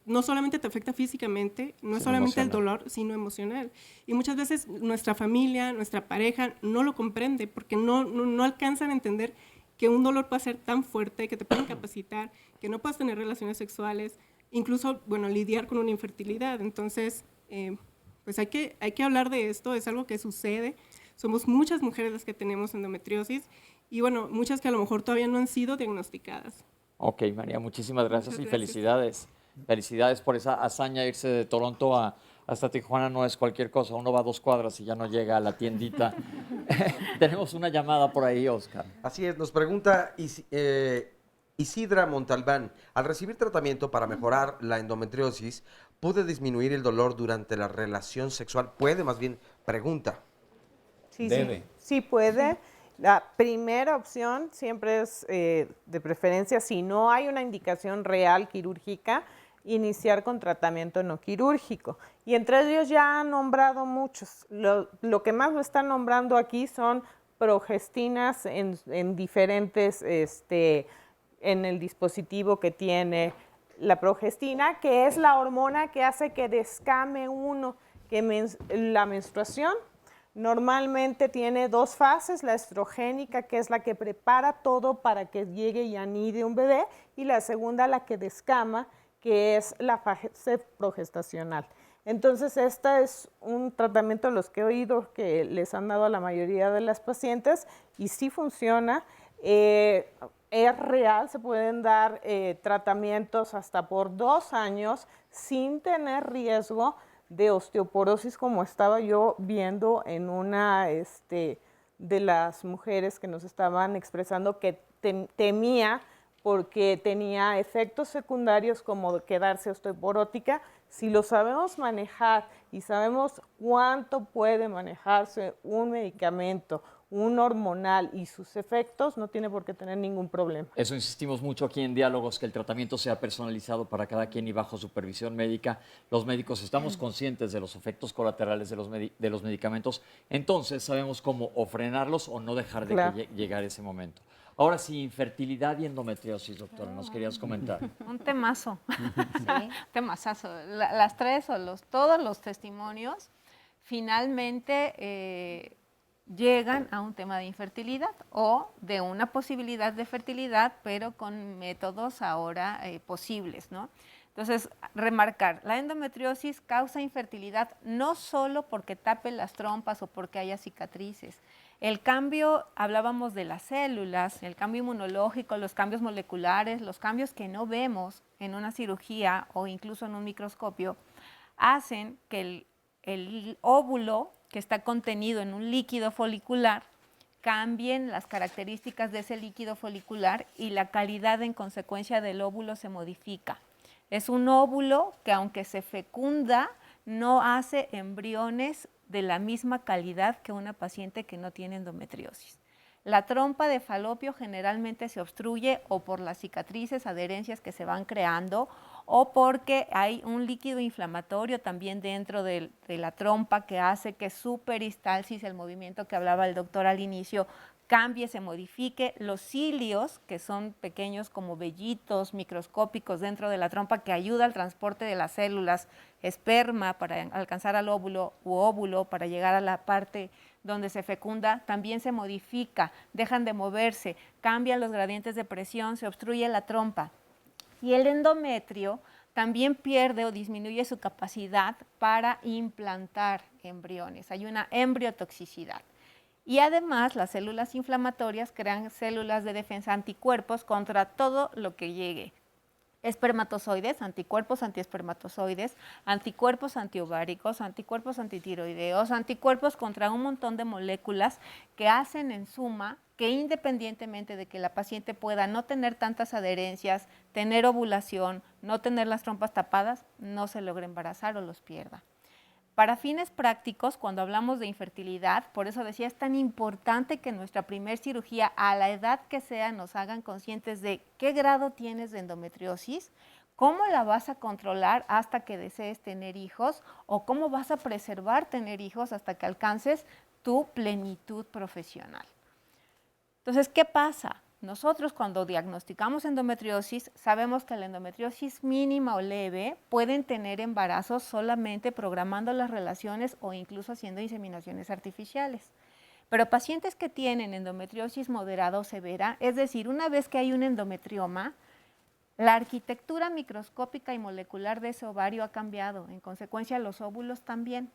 no solamente te afecta físicamente, no es solamente el dolor, sino emocional. Y muchas veces nuestra familia, nuestra pareja no lo comprende porque no alcanzan a entender que un dolor puede ser tan fuerte, que te puede incapacitar, que no puedes tener relaciones sexuales, incluso, bueno, lidiar con una infertilidad. Entonces, pues hay que hablar de esto, es algo que sucede. Somos muchas mujeres las que tenemos endometriosis y, bueno, muchas que a lo mejor todavía no han sido diagnosticadas. Ok, María, muchísimas gracias y felicidades. Felicidades por esa hazaña, irse de Toronto hasta Tijuana no es cualquier cosa. Uno va 2 cuadras y ya no llega a la tiendita. Tenemos una llamada por ahí, Oscar. Así es, nos pregunta Isidra Montalbán. Al recibir tratamiento para mejorar la endometriosis, ¿puede disminuir el dolor durante la relación sexual? Puede, más bien, pregunta. Debe. Sí puede. La primera opción siempre es, de preferencia, si no hay una indicación real quirúrgica, iniciar con tratamiento no quirúrgico. Y entre ellos ya han nombrado muchos. Lo que más lo están nombrando aquí son progestinas en diferentes, en el dispositivo que tiene la progestina, que es la hormona que hace que descame uno, la menstruación. Normalmente tiene 2 fases, la estrogénica, que es la que prepara todo para que llegue y anide un bebé, y la segunda, la que descama, que es la fase progestacional. Entonces, este es un tratamiento de los que he oído que les han dado a la mayoría de las pacientes y sí funciona. Es real, se pueden dar tratamientos hasta por 2 años sin tener riesgo de osteoporosis, como estaba yo viendo en una de las mujeres que nos estaban expresando que temía porque tenía efectos secundarios como quedarse osteoporótica. Si lo sabemos manejar y sabemos cuánto puede manejarse un medicamento, un hormonal y sus efectos, no tiene por qué tener ningún problema. Eso insistimos mucho aquí en Diálogos, que el tratamiento sea personalizado para cada quien y bajo supervisión médica. Los médicos estamos conscientes de los efectos colaterales de los medicamentos, entonces sabemos cómo o frenarlos o no dejar de que llegar ese momento. Ahora sí, infertilidad y endometriosis, doctora, nos querías comentar. Un temazo, temazazo. Las 3 o todos los testimonios finalmente llegan a un tema de infertilidad o de una posibilidad de fertilidad, pero con métodos ahora posibles, ¿no? Entonces, remarcar, la endometriosis causa infertilidad no solo porque tape las trompas o porque haya cicatrices. El cambio, hablábamos de las células, el cambio inmunológico, los cambios moleculares, los cambios que no vemos en una cirugía o incluso en un microscopio, hacen que el óvulo que está contenido en un líquido folicular cambien las características de ese líquido folicular y la calidad en consecuencia del óvulo se modifica. Es un óvulo que, aunque se fecunda, no hace embriones de la misma calidad que una paciente que no tiene endometriosis. La trompa de falopio generalmente se obstruye o por las cicatrices, adherencias que se van creando o porque hay un líquido inflamatorio también dentro de la trompa que hace que su peristalsis, el movimiento que hablaba el doctor al inicio, cambie, se modifique. Los cilios, que son pequeños como vellitos microscópicos dentro de la trompa que ayuda al transporte de las células esperma para alcanzar al óvulo u óvulo para llegar a la parte donde se fecunda, también se modifica, dejan de moverse, cambian los gradientes de presión, se obstruye la trompa. Y el endometrio también pierde o disminuye su capacidad para implantar embriones. Hay una embriotoxicidad. Y además las células inflamatorias crean células de defensa, anticuerpos contra todo lo que llegue. Espermatozoides, anticuerpos antiespermatozoides, anticuerpos antiováricos, anticuerpos antitiroideos, anticuerpos contra un montón de moléculas que hacen en suma que independientemente de que la paciente pueda no tener tantas adherencias, tener ovulación, no tener las trompas tapadas, no se logre embarazar o los pierda. Para fines prácticos, cuando hablamos de infertilidad, por eso decía, es tan importante que nuestra primer cirugía, a la edad que sea, nos hagan conscientes de qué grado tienes de endometriosis, cómo la vas a controlar hasta que desees tener hijos o cómo vas a preservar tener hijos hasta que alcances tu plenitud profesional. Entonces, ¿qué pasa? Nosotros cuando diagnosticamos endometriosis, sabemos que la endometriosis mínima o leve pueden tener embarazos solamente programando las relaciones o incluso haciendo inseminaciones artificiales. Pero pacientes que tienen endometriosis moderada o severa, es decir, una vez que hay un endometrioma, la arquitectura microscópica y molecular de ese ovario ha cambiado, en consecuencia los óvulos también.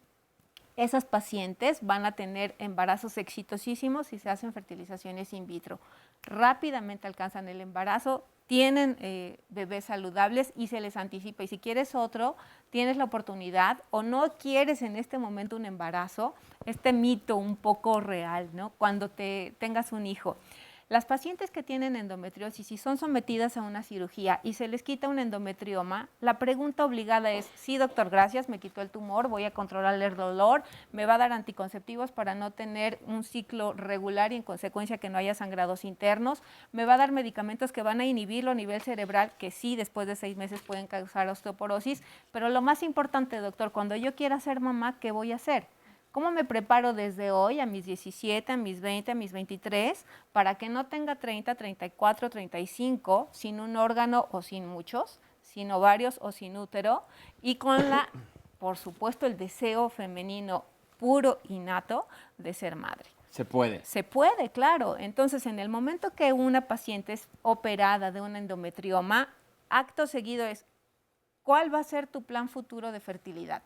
Esas pacientes van a tener embarazos exitosísimos si se hacen fertilizaciones in vitro. Rápidamente alcanzan el embarazo, tienen bebés saludables y se les anticipa. Y si quieres otro, tienes la oportunidad o no quieres en este momento un embarazo, este mito un poco real, ¿no? Cuando tengas un hijo. Las pacientes que tienen endometriosis y son sometidas a una cirugía y se les quita un endometrioma, la pregunta obligada es, sí, doctor, gracias, me quitó el tumor, voy a controlar el dolor, me va a dar anticonceptivos para no tener un ciclo regular y en consecuencia que no haya sangrados internos, me va a dar medicamentos que van a inhibirlo a nivel cerebral, que sí, después de 6 meses pueden causar osteoporosis, pero lo más importante, doctor, cuando yo quiera ser mamá, ¿qué voy a hacer? ¿Cómo me preparo desde hoy a mis 17, a mis 20, a mis 23, para que no tenga 30, 34, 35, sin un órgano o sin muchos, sin ovarios o sin útero, y con por supuesto, el deseo femenino puro, innato, de ser madre? Se puede. Se puede, claro. Entonces, en el momento que una paciente es operada de un endometrioma, acto seguido es, ¿cuál va a ser tu plan futuro de fertilidad?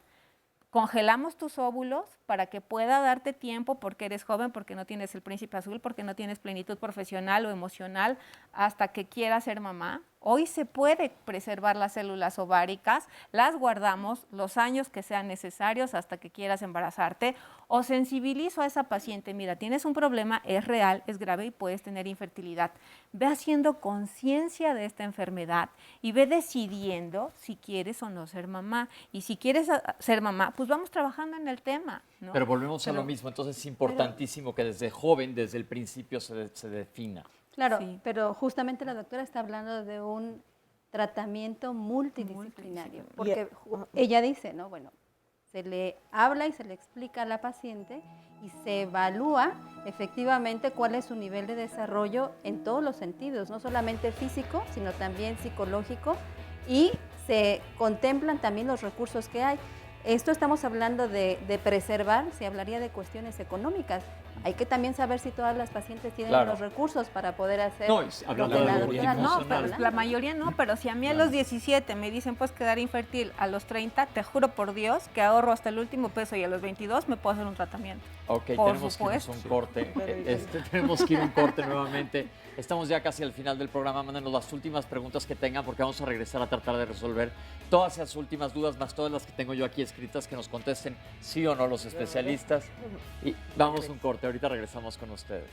Congelamos tus óvulos para que pueda darte tiempo porque eres joven, porque no tienes el príncipe azul, porque no tienes plenitud profesional o emocional hasta que quieras ser mamá. Hoy se puede preservar las células ováricas, las guardamos los años que sean necesarios hasta que quieras embarazarte o sensibilizo a esa paciente, mira, tienes un problema, es real, es grave y puedes tener infertilidad. Ve haciendo conciencia de esta enfermedad y ve decidiendo si quieres o no ser mamá. Y si quieres ser mamá, pues vamos trabajando en el tema, ¿no? Pero volvemos a lo mismo, entonces es importantísimo que desde joven, desde el principio se defina. Claro, sí. Pero justamente la doctora está hablando de un tratamiento multidisciplinario, porque ella dice, ¿no? Bueno, se le habla y se le explica a la paciente y se evalúa efectivamente cuál es su nivel de desarrollo en todos los sentidos, no solamente físico, sino también psicológico, y se contemplan también los recursos que hay. Esto estamos hablando de preservar, se hablaría de cuestiones económicas. Hay que también saber si todas las pacientes tienen los recursos para poder hacer la mayoría no, pero si a mí a los 17 me dicen puedes quedar infértil, a los 30, te juro por Dios que ahorro hasta el último peso y a los 22 me puedo hacer un tratamiento. Ok, tenemos que ir a un corte. Tenemos que ir a un corte nuevamente. Estamos ya casi al final del programa. Mándenos las últimas preguntas que tengan porque vamos a regresar a tratar de resolver todas esas últimas dudas, más todas las que tengo yo aquí escritas, que nos contesten sí o no los especialistas. Y vamos a un corte. Ahorita regresamos con ustedes.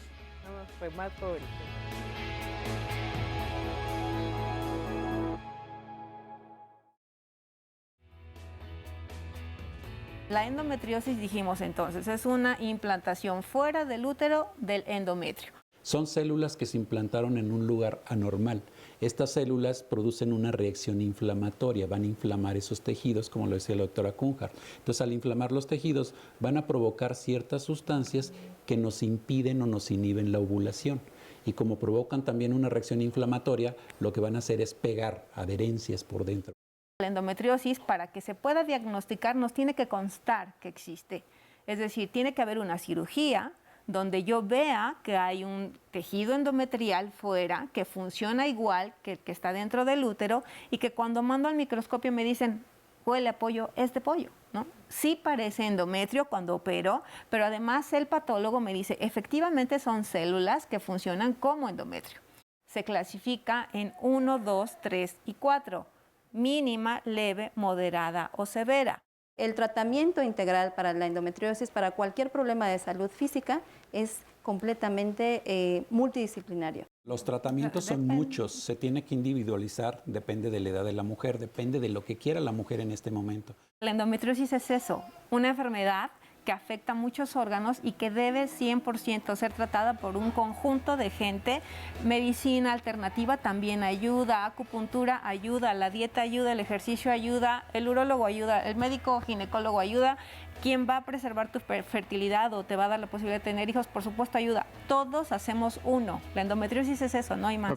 La endometriosis, dijimos entonces, es una implantación fuera del útero del endometrio. Son células que se implantaron en un lugar anormal. Estas células producen una reacción inflamatoria, van a inflamar esos tejidos, como lo decía la doctora Cunha. Entonces, al inflamar los tejidos, van a provocar ciertas sustancias que nos impiden o nos inhiben la ovulación. Y como provocan también una reacción inflamatoria, lo que van a hacer es pegar adherencias por dentro. La endometriosis, para que se pueda diagnosticar, nos tiene que constar que existe. Es decir, tiene que haber una cirugía donde yo vea que hay un tejido endometrial fuera que funciona igual que el que está dentro del útero y que cuando mando al microscopio me dicen, huele a pollo, es de pollo, ¿no? Sí parece endometrio cuando opero, pero además el patólogo me dice, efectivamente son células que funcionan como endometrio. Se clasifica en 1, 2, 3 y 4, mínima, leve, moderada o severa. El tratamiento integral para la endometriosis, para cualquier problema de salud física, es completamente multidisciplinario. Los tratamientos son muchos, se tiene que individualizar, depende de la edad de la mujer, depende de lo que quiera la mujer en este momento. La endometriosis es eso, una enfermedad que afecta muchos órganos y que debe 100% ser tratada por un conjunto de gente. Medicina alternativa también ayuda, acupuntura ayuda, la dieta ayuda, el ejercicio ayuda, el urólogo ayuda, el médico ginecólogo ayuda. ¿Quién va a preservar tu fertilidad o te va a dar la posibilidad de tener hijos? Por supuesto ayuda. Todos hacemos uno. La endometriosis es eso, no hay más.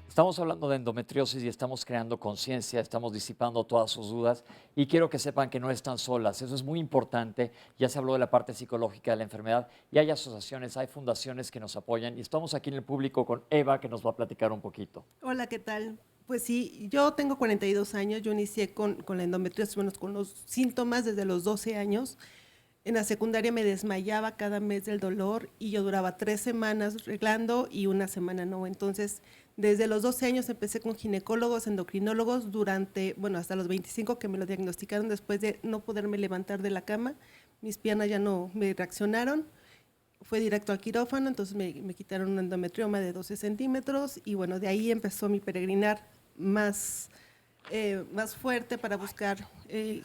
Estamos hablando de endometriosis y estamos creando conciencia, estamos disipando todas sus dudas y quiero que sepan que no están solas, eso es muy importante. Ya se habló de la parte psicológica de la enfermedad y hay asociaciones, hay fundaciones que nos apoyan y estamos aquí en el público con Eva que nos va a platicar un poquito. Hola, ¿qué tal? Pues sí, yo tengo 42 años, yo inicié con la endometriosis, bueno, con los síntomas desde los 12 años. En la secundaria me desmayaba cada mes del dolor y yo duraba 3 semanas reglando y 1 semana no. Entonces, desde los 12 años empecé con ginecólogos, endocrinólogos, hasta los 25 que me lo diagnosticaron después de no poderme levantar de la cama. Mis piernas ya no me reaccionaron. Fue directo al quirófano, entonces me quitaron un endometrioma de 12 centímetros y bueno, de ahí empezó mi peregrinar más fuerte para buscar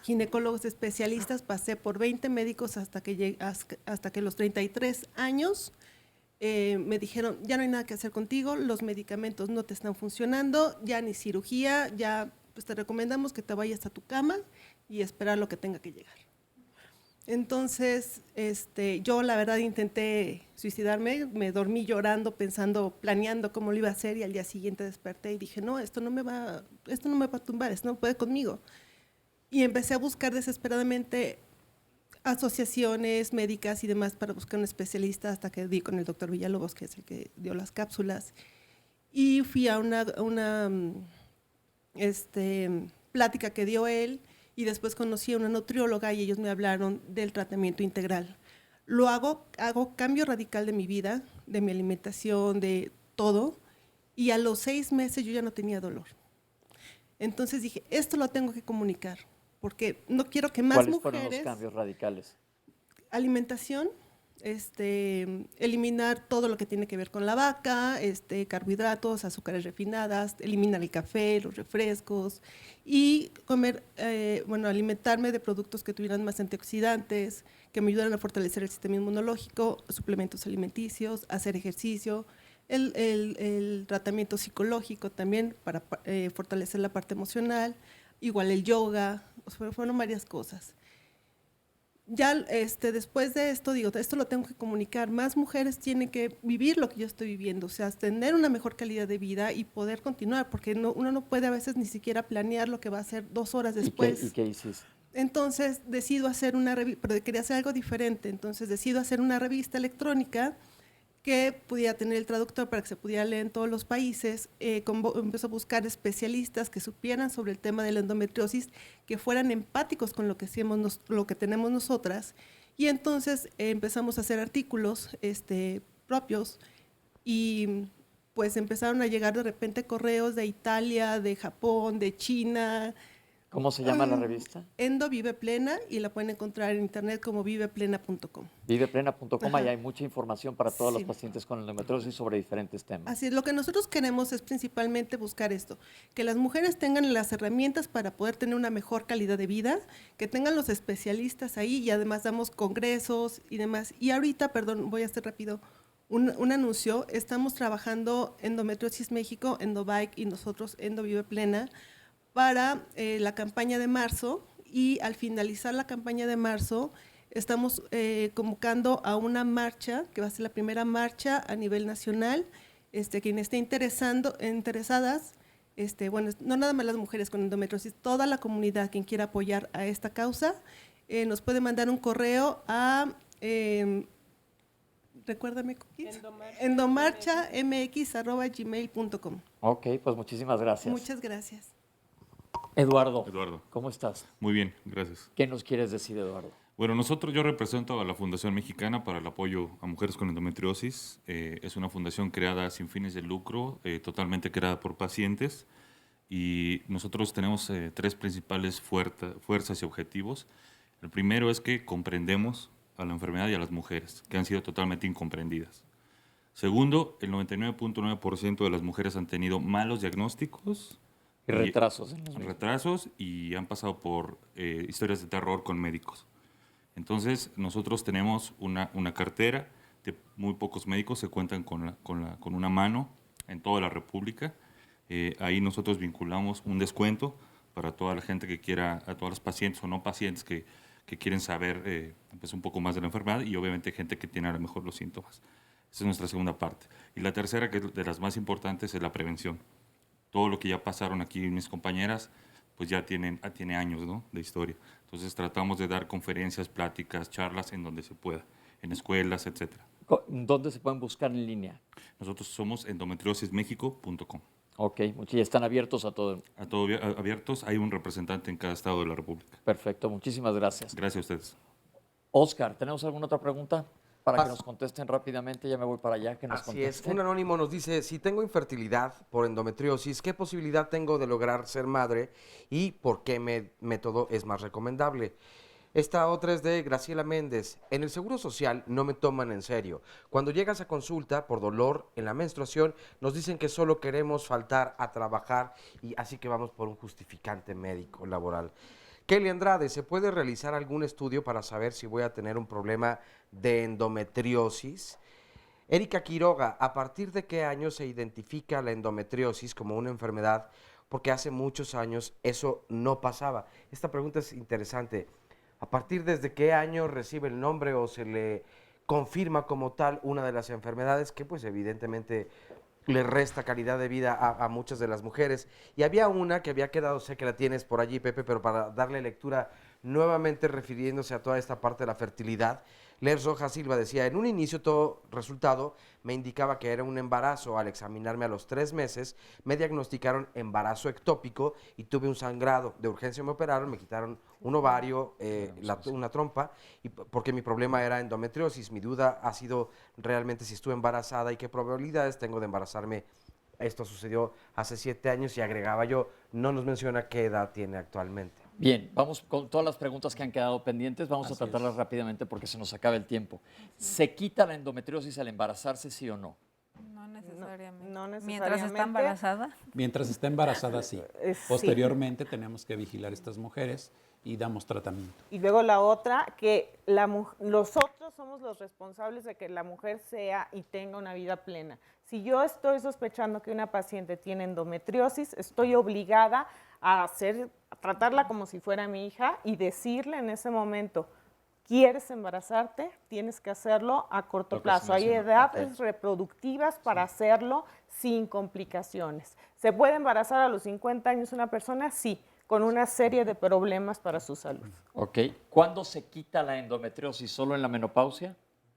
ginecólogos especialistas. Pasé por 20 médicos hasta que los 33 años me dijeron, ya no hay nada que hacer contigo, los medicamentos no te están funcionando, ya ni cirugía, ya pues te recomendamos que te vayas a tu cama y esperar lo que tenga que llegar. Entonces, yo la verdad intenté suicidarme, me dormí llorando, pensando, planeando cómo lo iba a hacer y al día siguiente desperté y dije, no, esto no me va a tumbar, esto no puede conmigo. Y empecé a buscar desesperadamente asociaciones médicas y demás para buscar un especialista hasta que di con el doctor Villalobos, que es el que dio las cápsulas. Y fui a una plática que dio él. Y después conocí a una nutrióloga y ellos me hablaron del tratamiento integral. Hago cambio radical de mi vida, de mi alimentación, de todo, y a los 6 meses yo ya no tenía dolor. Entonces dije, esto lo tengo que comunicar, porque no quiero que más mujeres... ¿Cuáles fueron los cambios radicales? Alimentación, eliminar todo lo que tiene que ver con la vaca, carbohidratos, azúcares refinadas, eliminar el café, los refrescos y comer, alimentarme de productos que tuvieran más antioxidantes, que me ayudaran a fortalecer el sistema inmunológico, suplementos alimenticios, hacer ejercicio, el tratamiento psicológico también para fortalecer la parte emocional, igual el yoga, fueron varias cosas. Ya después de esto, digo, esto lo tengo que comunicar. Más mujeres tienen que vivir lo que yo estoy viviendo, o sea, tener una mejor calidad de vida y poder continuar, porque uno no puede a veces ni siquiera planear lo que va a hacer 2 horas después. ¿Y qué hiciste? Entonces decido hacer una revista, pero quería hacer algo diferente, entonces decido hacer una revista electrónica que pudiera tener el traductor para que se pudiera leer en todos los países. Empezó a buscar especialistas que supieran sobre el tema de la endometriosis, que fueran empáticos con lo que tenemos nosotras, y entonces empezamos a hacer artículos propios, y pues empezaron a llegar de repente correos de Italia, de Japón, de China. ¿Cómo se llama la revista? Endo Vive Plena, y la pueden encontrar en internet como viveplena.com. Viveplena.com, ahí hay mucha información para todos los pacientes con endometriosis sobre diferentes temas. Así es, lo que nosotros queremos es principalmente buscar esto, que las mujeres tengan las herramientas para poder tener una mejor calidad de vida, que tengan los especialistas ahí, y además damos congresos y demás. Y ahorita, perdón, voy a ser rápido, un anuncio. Estamos trabajando Endometriosis México, Endobike y nosotros Endovive Plena para la campaña de marzo, y al finalizar la campaña de marzo estamos convocando a una marcha que va a ser la primera marcha a nivel nacional. Quien esté interesadas, bueno, no nada más las mujeres con endometriosis, toda la comunidad, quien quiera apoyar a esta causa, nos puede mandar un correo a, recuérdame, endomarchamx@gmail.com. Ok, pues muchísimas gracias. Muchas gracias. Eduardo, ¿cómo estás? Muy bien, gracias. ¿Qué nos quieres decir, Eduardo? Bueno, yo represento a la Fundación Mexicana para el Apoyo a Mujeres con Endometriosis. Es una fundación creada sin fines de lucro, totalmente creada por pacientes, y nosotros tenemos 3 principales fuerzas y objetivos. El primero es que comprendemos a la enfermedad y a las mujeres, que han sido totalmente incomprendidas. Segundo, el 99.9% de las mujeres han tenido malos diagnósticos. Y retrasos. Retrasos, y han pasado por historias de terror con médicos. Entonces, nosotros tenemos una cartera de muy pocos médicos, se cuentan con una mano en toda la República. Ahí nosotros vinculamos un descuento para toda la gente que quiera, a todas las pacientes o no pacientes que quieren saber pues un poco más de la enfermedad, y obviamente gente que tiene a lo mejor los síntomas. Esa es nuestra segunda parte. Y la tercera, que es de las más importantes, es la prevención. Todo lo que ya pasaron aquí mis compañeras, pues ya tiene años, ¿no?, de historia. Entonces tratamos de dar conferencias, pláticas, charlas en donde se pueda, en escuelas, etc. ¿Dónde se pueden buscar en línea? Nosotros somos endometriosismexico.com. Ok, y están abiertos a todo. A todo abiertos, hay un representante en cada estado de la República. Perfecto, muchísimas gracias. Gracias a ustedes. Oscar, ¿tenemos alguna otra pregunta? Para que nos contesten rápidamente, ya me voy para allá, que nos Así contesten. es, un anónimo nos dice, si tengo infertilidad por endometriosis, ¿qué posibilidad tengo de lograr ser madre y por qué método es más recomendable? Esta otra es de Graciela Méndez. En el Seguro Social no me toman en serio. Cuando llegas a consulta por dolor en la menstruación, nos dicen que solo queremos faltar a trabajar, y así que vamos por un justificante médico laboral. Kelly Andrade, ¿se puede realizar algún estudio para saber si voy a tener un problema de endometriosis? Erika Quiroga, ¿a partir de qué año se identifica la endometriosis como una enfermedad? Porque hace muchos años eso no pasaba. Esta pregunta es interesante. ¿A partir desde qué año recibe el nombre o se le confirma como tal una de las enfermedades que pues evidentemente le resta calidad de vida a muchas de las mujeres? Y había una que había quedado, sé que la tienes por allí, Pepe, pero para darle lectura nuevamente refiriéndose a toda esta parte de la fertilidad, Ler Rojas Silva decía, en un inicio todo resultado me indicaba que era un embarazo. Al examinarme a los 3 meses me diagnosticaron embarazo ectópico y tuve un sangrado. De urgencia me operaron, me quitaron un ovario, una trompa, y porque mi problema era endometriosis. Mi duda ha sido realmente si estuve embarazada y qué probabilidades tengo de embarazarme. Esto sucedió hace 7 años, y agregaba yo, no nos menciona qué edad tiene actualmente. Bien, vamos con todas las preguntas que han quedado pendientes, vamos a tratarlas rápidamente porque se nos acaba el tiempo. ¿Se quita la endometriosis al embarazarse, sí o no? No necesariamente. No necesariamente. Mientras está embarazada. Mientras está embarazada, sí. Posteriormente tenemos que vigilar a estas mujeres y damos tratamiento. Y luego la otra, que nosotros somos los responsables de que la mujer sea y tenga una vida plena. Si yo estoy sospechando que una paciente tiene endometriosis, estoy obligada a tratarla como si fuera mi hija y decirle en ese momento, ¿quieres embarazarte? Tienes que hacerlo a corto plazo. Hay edades reproductivas para hacerlo sin complicaciones. ¿Se puede embarazar a los 50 años una persona? Sí, con una serie de problemas para su salud. Ok. ¿Cuándo se quita la endometriosis? ¿Solo en la menopausia?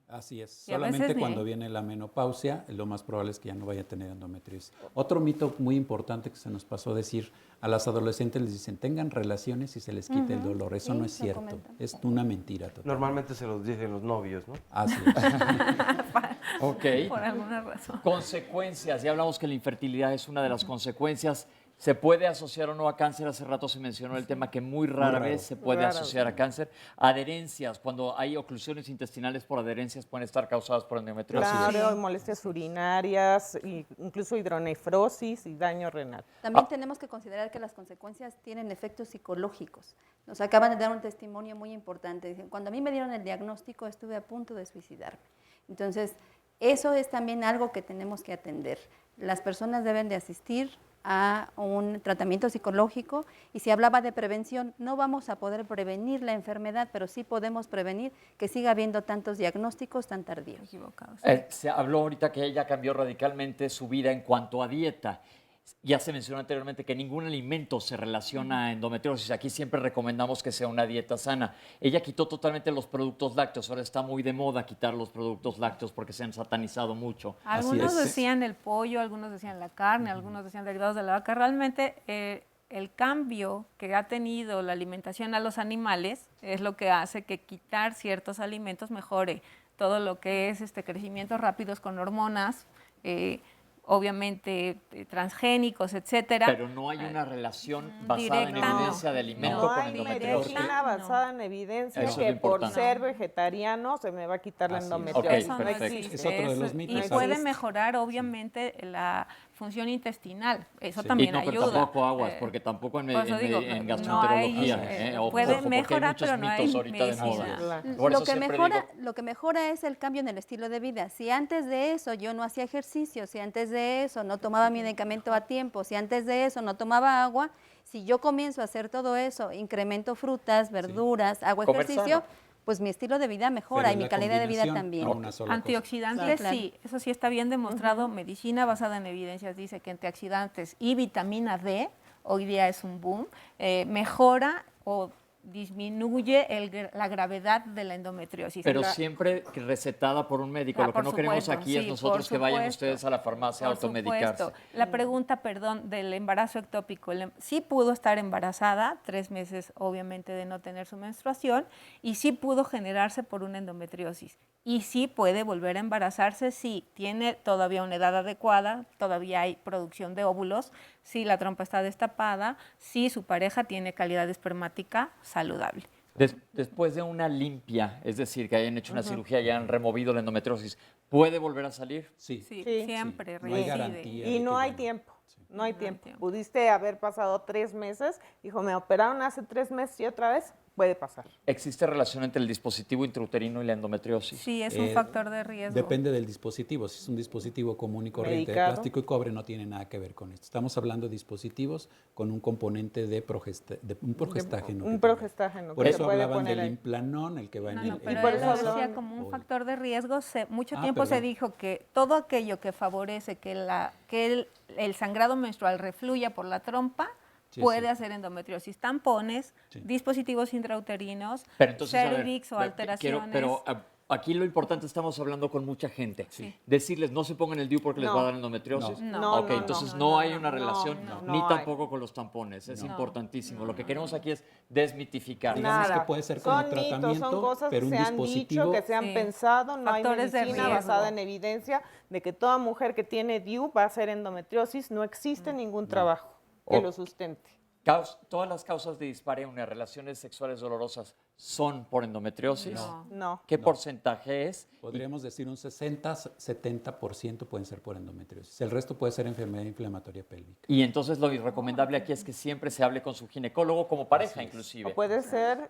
Así es. Solamente cuando viene la menopausia, lo más probable es que ya no vaya a tener endometriosis. Otro mito muy importante que se nos pasó a decir, a las adolescentes les dicen, tengan relaciones y se les quite el dolor. Eso no es cierto. Es una mentira total. Normalmente se los dicen los novios, ¿no? Así es. Ok. Por alguna razón. Consecuencias. Ya hablamos que la infertilidad es una de las consecuencias. ¿Se puede asociar o no a cáncer? Hace rato se mencionó el tema que muy rara vez se puede asociar a cáncer. Adherencias, cuando hay oclusiones intestinales por adherencias, pueden estar causadas por endometriosis. Claro, molestias urinarias, incluso hidronefrosis y daño renal. También tenemos que considerar que las consecuencias tienen efectos psicológicos. Nos acaban de dar un testimonio muy importante. Dicen, cuando a mí me dieron el diagnóstico estuve a punto de suicidarme. Entonces, Eso es también algo que tenemos que atender. Las personas deben de asistir a un tratamiento psicológico y si hablaba de prevención, no vamos a poder prevenir la enfermedad, pero sí podemos prevenir que siga habiendo tantos diagnósticos tan tardíos. Se habló ahorita que ella cambió radicalmente su vida en cuanto a dieta. Ya se mencionó anteriormente que ningún alimento se relaciona a endometriosis. Aquí siempre recomendamos que sea una dieta sana. Ella quitó totalmente los productos lácteos. Ahora está muy de moda quitar los productos lácteos porque se han satanizado mucho. Algunos decían el pollo, algunos decían la carne, algunos decían derivados de la vaca. Realmente el cambio que ha tenido la alimentación a los animales es lo que hace que quitar ciertos alimentos mejore todo lo que es crecimientos rápidos con hormonas, obviamente transgénicos, etcétera. Pero no hay una relación basada en evidencia de alimento con endometriosis. No hay medicina basada en evidencia que por ser vegetariano se me va a quitar la endometriosis. Okay, perfecto. Es otro de los mitos. Y puede mejorar, obviamente, la función intestinal. Eso también ayuda. Pero tampoco aguas, porque tampoco en gastroenterología. Puede mejorar, pero no hay medicina. Lo que mejora es el cambio en el estilo de vida. Si antes de eso yo no hacía ejercicio, si antes de eso no tomaba mi medicamento a tiempo, si antes de eso no tomaba agua, si yo comienzo a hacer todo eso, incremento frutas, verduras, hago ejercicio, pues mi estilo de vida mejora y mi calidad de vida también. Antioxidantes, sí, eso sí está bien demostrado. Medicina basada en evidencias dice que antioxidantes y vitamina D, hoy día es un boom, mejora o disminuye la gravedad de la endometriosis. Pero siempre recetada por un médico. Lo que no queremos aquí es nosotros que vayan ustedes a la farmacia a automedicarse. La pregunta, del embarazo ectópico. Sí pudo estar embarazada, 3 meses obviamente de no tener su menstruación, y sí pudo generarse por una endometriosis. Y sí puede volver a embarazarse si tiene todavía una edad adecuada, todavía hay producción de óvulos, si la trompa está destapada, si su pareja tiene calidad espermática saludable. Después de una limpia, es decir, que hayan hecho una cirugía y hayan removido la endometriosis, ¿puede volver a salir? Sí, siempre. No hay garantía. Y no hay tiempo. No hay tiempo. Pudiste haber pasado 3 meses, dijo, me operaron hace 3 meses y otra vez puede pasar. ¿Existe relación entre el dispositivo intrauterino y la endometriosis? Sí, es un factor de riesgo. Depende del dispositivo. Si es un dispositivo común y corriente de plástico y cobre, no tiene nada que ver con esto. Estamos hablando de dispositivos con un componente de un progestágeno. Un progestágeno. Por eso hablaban del implanón, el que va en el... Pero por eso decía como un factor de riesgo. Mucho tiempo se dijo que todo aquello que favorece que el sangrado menstrual refluya por la trompa puede hacer endometriosis. Tampones, dispositivos intrauterinos, cervix o alteraciones. Aquí lo importante, estamos hablando con mucha gente. Decirles, no se pongan el DIU porque les va a dar endometriosis. Entonces no hay una relación, ni tampoco con los tampones. Es importantísimo. Lo que queremos aquí es desmitificar. Digamos que puede ser como tratamiento, son cosas pero que un se han dispositivo... dicho, que se han pensado, no Factores hay medicina basada en evidencia de que toda mujer que tiene DIU va a hacer endometriosis. No existe ningún trabajo que lo sustente. ¿Todas las causas de dispareunia, relaciones sexuales dolorosas, son por endometriosis? No. ¿Qué porcentaje es? Podríamos decir un 60-70% pueden ser por endometriosis. El resto puede ser enfermedad inflamatoria pélvica. Y entonces lo recomendable aquí es que siempre se hable con su ginecólogo como pareja inclusive. O puede ser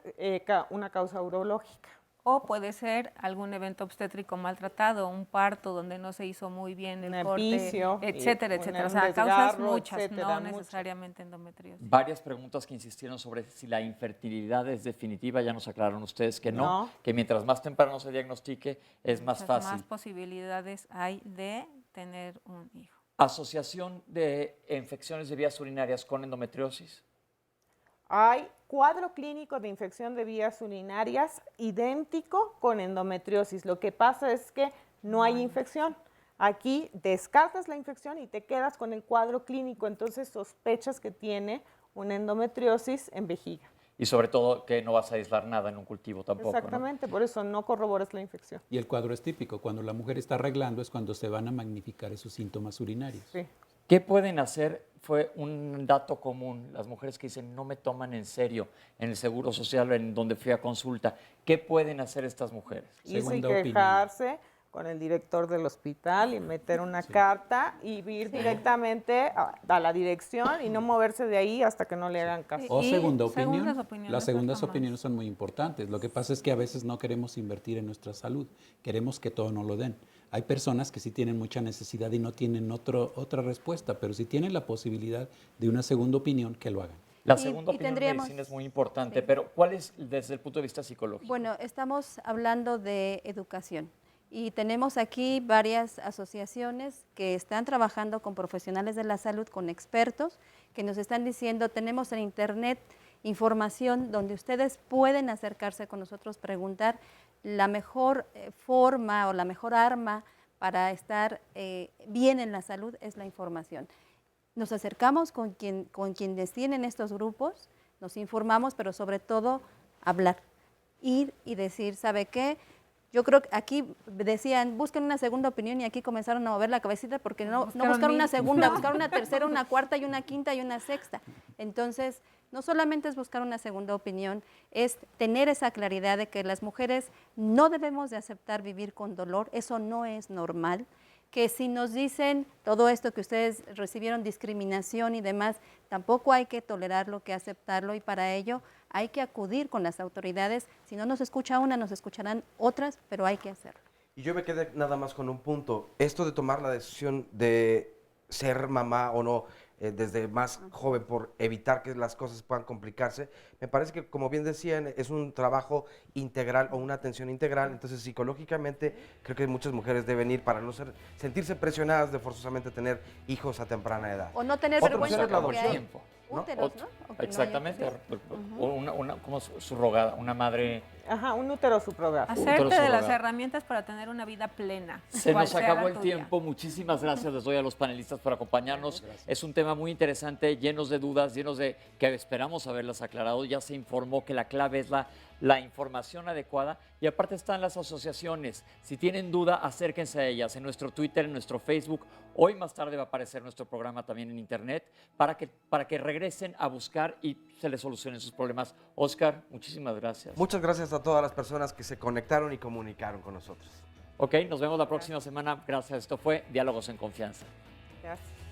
una causa urológica. O puede ser algún evento obstétrico maltratado, un parto donde no se hizo muy bien el corte, etcétera, etcétera. O sea, causas muchas, etcétera, no necesariamente endometriosis. Varias preguntas que insistieron sobre si la infertilidad es definitiva. Ya nos aclararon ustedes que no, que mientras más temprano se diagnostique es más fácil. Más posibilidades hay de tener un hijo. ¿Asociación de infecciones de vías urinarias con endometriosis? Hay cuadro clínico de infección de vías urinarias idéntico con endometriosis. Lo que pasa es que no hay infección. Aquí descartas la infección y te quedas con el cuadro clínico, entonces sospechas que tiene una endometriosis en vejiga. Y sobre todo que no vas a aislar nada en un cultivo tampoco. Exactamente, por eso no corroboras la infección. Y el cuadro es típico. Cuando la mujer está arreglando es cuando se van a magnificar esos síntomas urinarios. Sí. ¿Qué pueden hacer? Fue un dato común, las mujeres que dicen no me toman en serio en el Seguro Social, en donde fui a consulta. ¿Qué pueden hacer estas mujeres? Y quejarse con el director del hospital y meter una carta y ir directamente a la dirección y no moverse de ahí hasta que no le hagan caso. O segunda opinión. Las segundas opiniones son muy importantes. Lo que pasa es que a veces no queremos invertir en nuestra salud, queremos que todo nos lo den. Hay personas que sí tienen mucha necesidad y no tienen otra respuesta, pero si tienen la posibilidad de una segunda opinión, que lo hagan. La segunda opinión de medicina es muy importante, pero ¿cuál es desde el punto de vista psicológico? Bueno, estamos hablando de educación y tenemos aquí varias asociaciones que están trabajando con profesionales de la salud, con expertos, que nos están diciendo, tenemos en internet información donde ustedes pueden acercarse con nosotros, preguntar la mejor forma o la mejor arma para estar bien en la salud es la información. Nos acercamos con quienes tienen estos grupos, nos informamos, pero sobre todo hablar, ir y decir, ¿sabe qué? Yo creo que aquí decían, busquen una segunda opinión y aquí comenzaron a mover la cabecita porque no buscaron una segunda, buscaron una tercera, una cuarta y una quinta y una sexta. Entonces, no solamente es buscar una segunda opinión, es tener esa claridad de que las mujeres no debemos de aceptar vivir con dolor, eso no es normal, que si nos dicen todo esto que ustedes recibieron discriminación y demás, tampoco hay que tolerarlo, que aceptarlo y para ello hay que acudir con las autoridades. Si no nos escucha una, nos escucharán otras, pero hay que hacerlo. Y yo me quedé nada más con un punto. Esto de tomar la decisión de ser mamá o no desde más joven por evitar que las cosas puedan complicarse, me parece que, como bien decían, es un trabajo integral o una atención integral. Entonces, psicológicamente, creo que muchas mujeres deben ir para no sentirse presionadas de forzosamente tener hijos a temprana edad. O no tener vergüenza porque hay úteros, ¿no? Exactamente, o una como subrogada, una madre. Ajá, un útero subrogado. Hacerte de las herramientas para tener una vida plena. Se nos acabó el tiempo. Muchísimas gracias les doy a los panelistas por acompañarnos. Es un tema muy interesante, llenos de dudas, llenos de que esperamos haberlas aclarado. Ya se informó que la clave es la información adecuada y aparte están las asociaciones. Si tienen duda, acérquense a ellas en nuestro Twitter, en nuestro Facebook. Hoy más tarde va a aparecer nuestro programa también en internet para que regresen a buscar y se les solucionen sus problemas. Oscar, muchísimas gracias. Muchas gracias a todas las personas que se conectaron y comunicaron con nosotros. Ok, nos vemos la próxima semana. Gracias. Esto fue Diálogos en Confianza. Gracias.